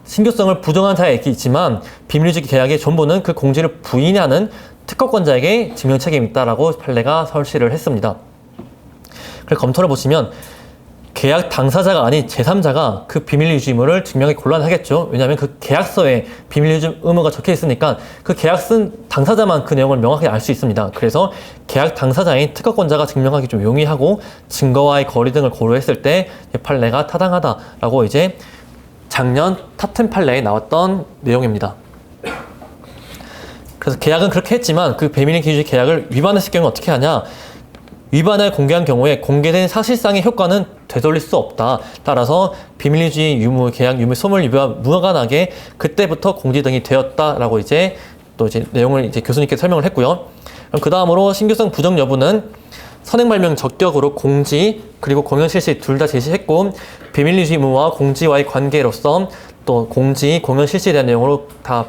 신규성을 부정한 자에게 있지만 비밀 유지 계약의 전부는 그 공지를 부인하는 특허권자에게 증명 책임이 있다라고 판례가 설시를 했습니다. 그래서 검토를 보시면 계약 당사자가 아닌 제3자가 그 비밀 유지 의무를 증명하기 곤란하겠죠. 왜냐하면 그 계약서에 비밀 유지 의무가 적혀 있으니까 그 계약 쓴 당사자만 그 내용을 명확히 알 수 있습니다. 그래서 계약 당사자인 특허권자가 증명하기 좀 용이하고 증거와의 거리 등을 고려했을 때 판례가 타당하다라고 이제 작년 탑10 판례에 나왔던 내용입니다. 그래서 계약은 그렇게 했지만 그 비밀 유지 계약을 위반했을 경우는 어떻게 하냐? 위반을 공개한 경우에 공개된 사실상의 효과는 되돌릴 수 없다. 따라서 비밀유지 유무, 계약 유무, 소멸 유무와 무관하게 그때부터 공지 등이 되었다라고 이제 또 이제 내용을 이제 교수님께 설명을 했고요. 그럼 그 다음으로 신규성 부정 여부는 선행 발명 적격으로 공지 그리고 공연 실시 둘 다 제시했고, 비밀유지 의무와 공지와의 관계로서 또 공지, 공연 실시에 대한 내용으로 다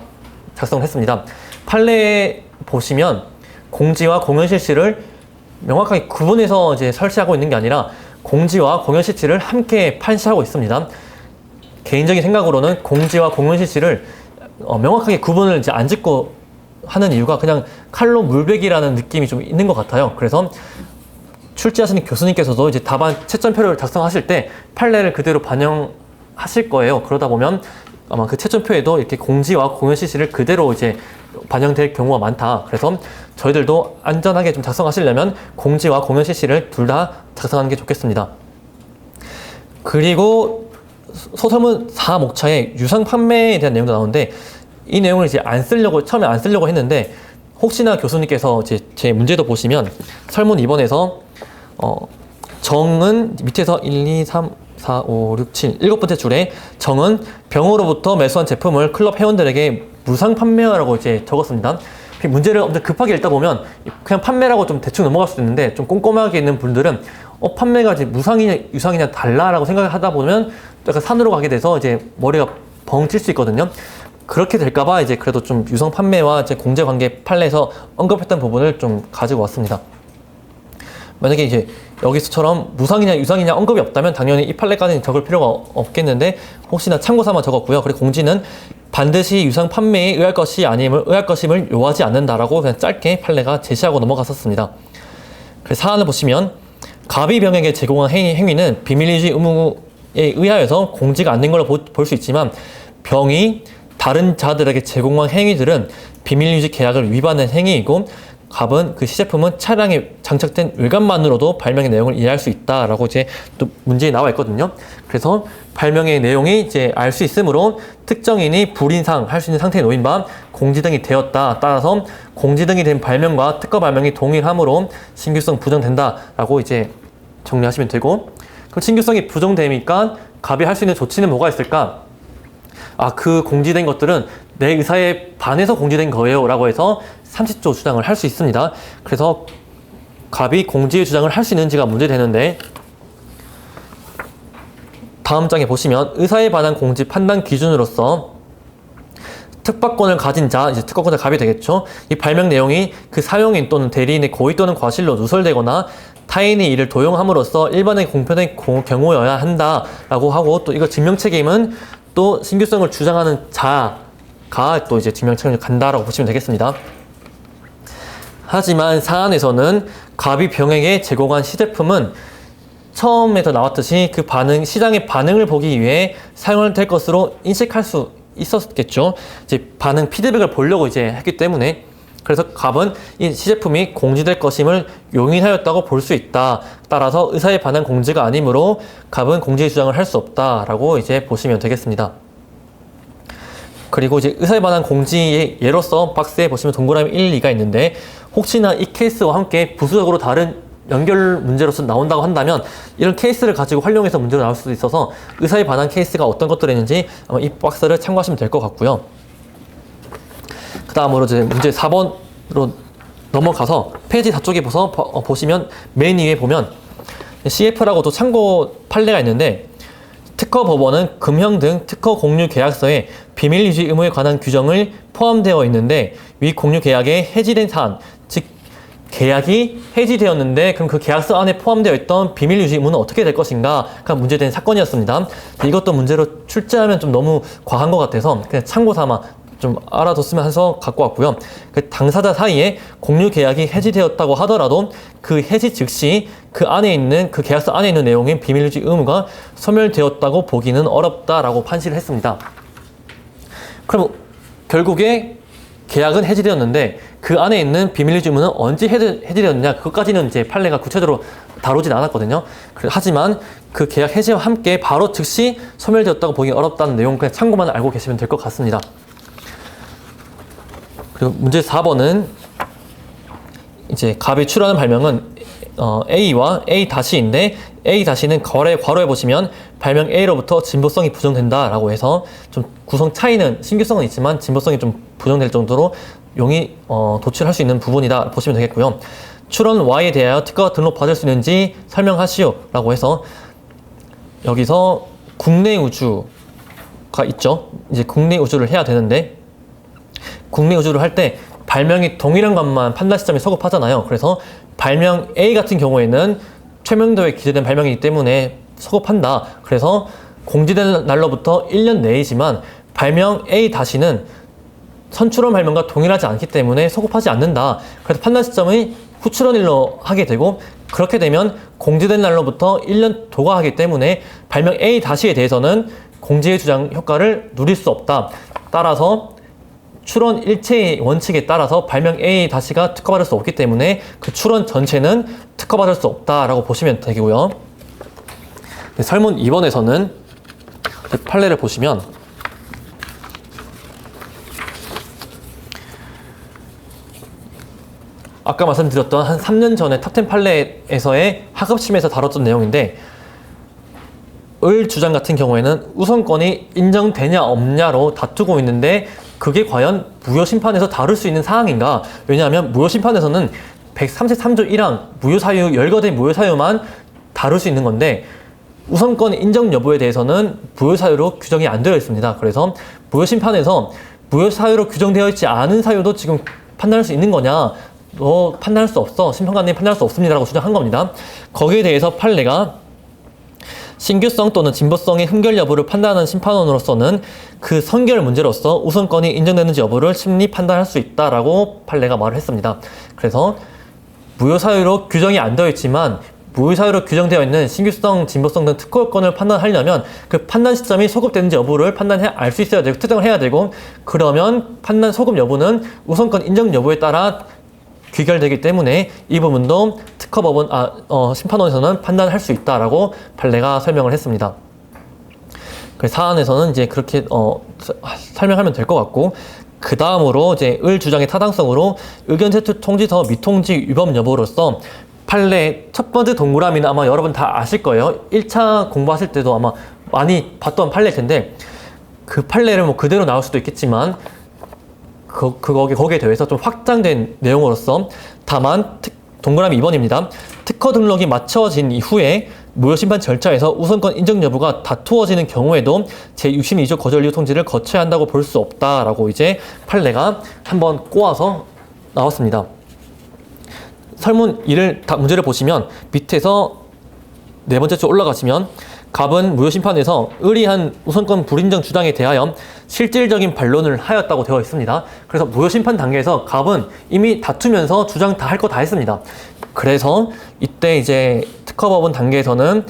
작성을 했습니다. 판례에 보시면 공지와 공연 실시를 명확하게 구분해서 이제 설치하고 있는 게 아니라 공지와 공연 실시를 함께 판시하고 있습니다. 개인적인 생각으로는 공지와 공연 실시를 명확하게 구분을 이제 안 짓고 하는 이유가 그냥 칼로 물베기라는 느낌이 좀 있는 것 같아요. 그래서 출제하시는 교수님께서도 이제 답안 채점표를 작성하실 때 판례를 그대로 반영하실 거예요. 그러다 보면 아마 그 채점표에도 이렇게 공지와 공연 실시를 그대로 이제 반영될 경우가 많다. 그래서 저희들도 안전하게 좀 작성하시려면 공지와 공연 실시를 둘 다 작성하는 게 좋겠습니다. 그리고 소설문 4목차에 유상 판매에 대한 내용도 나오는데, 이 내용을 이제 처음에 안 쓰려고 했는데, 혹시나 교수님께서 이제 제 문제도 보시면 설문 2번에서 정은 밑에서 1, 2, 3, 4, 5, 6, 7, 7번째 줄에 정은 병으로부터 매수한 제품을 클럽 회원들에게 무상 판매하라고 이제 적었습니다. 문제를 엄청 급하게 읽다 보면 그냥 판매라고 좀 대충 넘어갈 수도 있는데, 좀 꼼꼼하게 있는 분들은 판매가 이제 무상이냐 유상이냐 달라라고 생각을 하다 보면 약간 산으로 가게 돼서 이제 머리가 벙 칠 수 있거든요. 그렇게 될까봐 이제 그래도 좀 유상 판매와 이제 공제 관계 판례에서 언급했던 부분을 좀 가지고 왔습니다. 만약에 이제 여기서처럼 무상이냐 유상이냐 언급이 없다면 당연히 이 판례까지는 적을 필요가 없겠는데 혹시나 참고삼아 적었고요. 그리고 공지는 반드시 유상 판매에 의할 것이 아님을 의할 것임을 요하지 않는다라고 그냥 짧게 판례가 제시하고 넘어갔었습니다. 그래서 사안을 보시면 갑이 병에게 제공한 행위는 비밀유지 의무에 의하여서 공지가 안 된 걸로 볼 수 있지만 병이 다른 자들에게 제공한 행위들은 비밀유지 계약을 위반한 행위이고 갑은 그 시제품은 차량에 장착된 외관만으로도 발명의 내용을 이해할 수 있다라고 이제 또 문제에 나와 있거든요. 그래서 발명의 내용이 이제 알 수 있으므로 특정인이 불인상 할 수 있는 상태에 놓인 바 공지 등이 되었다. 따라서 공지 등이 된 발명과 특허 발명이 동일하므로 신규성 부정된다라고 이제 정리하시면 되고, 그럼 신규성이 부정되니까 갑이 할 수 있는 조치는 뭐가 있을까? 그 공지된 것들은 내 의사에 반해서 공지된 거예요 라고 해서 30조 주장을 할 수 있습니다. 그래서 갑이 공지의 주장을 할 수 있는지가 문제되는데, 다음 장에 보시면 의사에 관한 공지 판단 기준으로서 특박권을 가진 자, 이제 특허권자 갑이 되겠죠. 이 발명 내용이 그 사용인 또는 대리인의 고의 또는 과실로 누설되거나 타인이 이를 도용함으로써 일반에 공표된 경우여야 한다라고 하고, 또 이거 증명 책임은 또 신규성을 주장하는 자가 또 이제 증명 책임을 간다라고 보시면 되겠습니다. 하지만 사안에서는 갑이 병에게 제공한 시제품은 처음에도 나왔듯이 그 시장의 반응을 보기 위해 사용될 것으로 인식할 수 있었겠죠. 이제 반응 피드백을 보려고 이제 했기 때문에, 그래서 갑은 이 시제품이 공지될 것임을 용인하였다고 볼 수 있다. 따라서 의사에 반한 공지가 아니므로 갑은 공지의 주장을 할 수 없다라고 이제 보시면 되겠습니다. 그리고 이제 의사에 반한 공지의 예로서 박스에 보시면 동그라미 1, 2가 있는데, 혹시나 이 케이스와 함께 부수적으로 다른 연결 문제로서 나온다고 한다면 이런 케이스를 가지고 활용해서 문제로 나올 수도 있어서 의사에 반한 케이스가 어떤 것들이 있는지 아마 이 박스를 참고하시면 될 것 같고요. 그 다음으로 이제 문제 4번으로 넘어가서 페이지 4쪽에 보시면 맨 위에 보면 CF라고도 참고 판례가 있는데, 특허 법원은 금형 등 특허 공유 계약서에 비밀 유지 의무에 관한 규정을 포함되어 있는데, 위 공유 계약에 해지된 사안, 즉 계약이 해지되었는데 그럼 그 계약서 안에 포함되어 있던 비밀 유지 의무는 어떻게 될 것인가가 문제된 사건이었습니다. 이것도 문제로 출제하면 좀 너무 과한 것 같아서 그냥 참고 삼아 좀 알아뒀으면 해서 갖고 왔고요. 그 당사자 사이에 공유 계약이 해지되었다고 하더라도 그 해지 즉시 그 안에 있는 그 계약서 안에 있는 내용인 비밀 유지 의무가 소멸되었다고 보기는 어렵다라고 판시를 했습니다. 그럼 결국에 계약은 해지되었는데 그 안에 있는 비밀 유지 의무는 언제 해지되었느냐, 그것까지는 이제 판례가 구체적으로 다루진 않았거든요. 하지만 그 계약 해지와 함께 바로 즉시 소멸되었다고 보기 어렵다는 내용 그냥 참고만 알고 계시면 될 것 같습니다. 그리고 문제 4번은 이제 갑이 출하는 발명은 A와 A-인데 A-는 괄호에 보시면 발명 A로부터 진보성이 부정된다라고 해서 좀 구성 차이는 신규성은 있지만 진보성이 좀 부정될 정도로 용이 도출할 수 있는 부분이다 보시면 되겠고요. 출원 Y에 대하여 특허 등록받을 수 있는지 설명하시오 라고 해서 여기서 국내 우주가 있죠. 이제 국내 우주를 해야 되는데, 국내 우주를 할 때 발명이 동일한 것만 판단 시점에 소급하잖아요. 그래서 발명 A 같은 경우에는 최명도에 기재된 발명이기 때문에 소급한다. 그래서 공지된 날로부터 1년 내이지만 발명 A-는 선출원 발명과 동일하지 않기 때문에 소급하지 않는다. 그래서 판단 시점이 후출원일로 하게 되고, 그렇게 되면 공지된 날로부터 1년 도과하기 때문에 발명 A-에 대해서는 공지의 주장 효과를 누릴 수 없다. 따라서 출원 일체의 원칙에 따라서 발명 A-가 특허받을 수 없기 때문에 그 출원 전체는 특허받을 수 없다라고 보시면 되고요. 설문 2번에서는 판례를 보시면 아까 말씀드렸던 한 3년 전에 탑10 판례에서의 하급심에서 다뤘던 내용인데, 을 주장 같은 경우에는 우선권이 인정되냐 없냐로 다투고 있는데 그게 과연 무효심판에서 다룰 수 있는 사항인가? 왜냐하면 무효심판에서는 133조 1항 무효사유, 열거된 무효사유만 다룰 수 있는 건데 우선권 인정 여부에 대해서는 무효사유로 규정이 안 되어 있습니다. 그래서 무효심판에서 무효사유로 규정되어 있지 않은 사유도 지금 판단할 수 있는 거냐? 너 판단할 수 없어. 심판관님 판단할 수 없습니다라고 주장한 겁니다. 거기에 대해서 판례가 신규성 또는 진보성의 흠결 여부를 판단하는 심판원으로서는 그 선결 문제로서 우선권이 인정되는지 여부를 심리 판단할 수 있다라고 판례가 말을 했습니다. 그래서 무효사유로 규정이 안 되어 있지만 무효사유로 규정되어 있는 신규성, 진보성 등 특허권을 판단하려면 그 판단 시점이 소급되는지 여부를 알 수 있어야 되고 특정을 해야 되고, 그러면 판단 소급 여부는 우선권 인정 여부에 따라 귀결되기 때문에 이 부분도 특허법원 심판원에서는 판단할 수 있다라고 판례가 설명을 했습니다. 그 사안에서는 이제 그렇게 설명하면 될 것 같고, 그 다음으로 이제 을 주장의 타당성으로 의견 제출 통지서 미통지 위법 여부로서 판례 첫 번째 동그라미는 아마 여러분 다 아실 거예요. 1차 공부하실 때도 아마 많이 봤던 판례일 텐데, 그 판례를 뭐 그대로 나올 수도 있겠지만 거기에 대해서 좀 확장된 내용으로서, 다만 동그라미 2번입니다. 특허 등록이 마쳐진 이후에 무효심판 절차에서 우선권 인정 여부가 다투어지는 경우에도 제62조 거절 이유 통지를 거쳐야 한다고 볼 수 없다라고 이제 판례가 한번 꼬아서 나왔습니다. 설문 1을 문제를 보시면 밑에서 네 번째 줄 올라가시면 갑은 무효심판에서 의리한 우선권 불인정 주장에 대하여 실질적인 반론을 하였다고 되어 있습니다. 그래서 무효심판 단계에서 갑은 이미 다투면서 주장 다 할 거 다 했습니다. 그래서 이때 이제 특허법원 단계에서는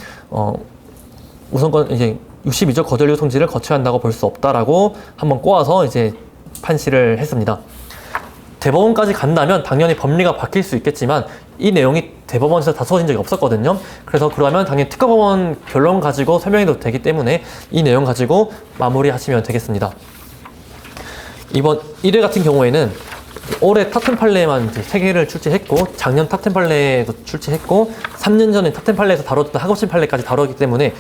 우선권 이제 62조 거절 이유 통지를 거쳐야 한다고 볼 수 없다라고 한번 꼬아서 이제 판시를 했습니다. 대법원까지 간다면 당연히 법리가 바뀔 수 있겠지만 이 내용이 대법원에서 다투어진 적이 없었거든요. 그래서 그러면 당연히 특허법원 결론 가지고 설명해도 되기 때문에 이 내용 가지고 마무리하시면 되겠습니다. 이번 1회 같은 경우에는 올해 탑10 판례만 3개를 출제했고, 작년 탑10 판례도 출제했고, 3년 전에 탑10 판례에서 다뤘던 학업심 판례까지 다뤘기 때문에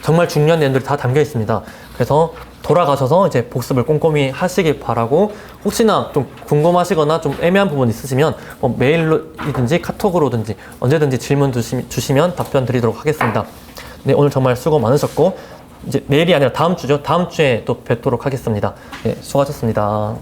정말 중요한 내용들이 다 담겨 있습니다. 그래서 돌아가셔서 이제 복습을 꼼꼼히 하시길 바라고, 혹시나 좀 궁금하시거나 좀 애매한 부분 있으시면 메일로든지 카톡으로든지 언제든지 질문 주시면 답변 드리도록 하겠습니다. 네, 오늘 정말 수고 많으셨고, 이제 내일이 아니라 다음 주죠. 다음 주에 또 뵙도록 하겠습니다. 네, 수고하셨습니다.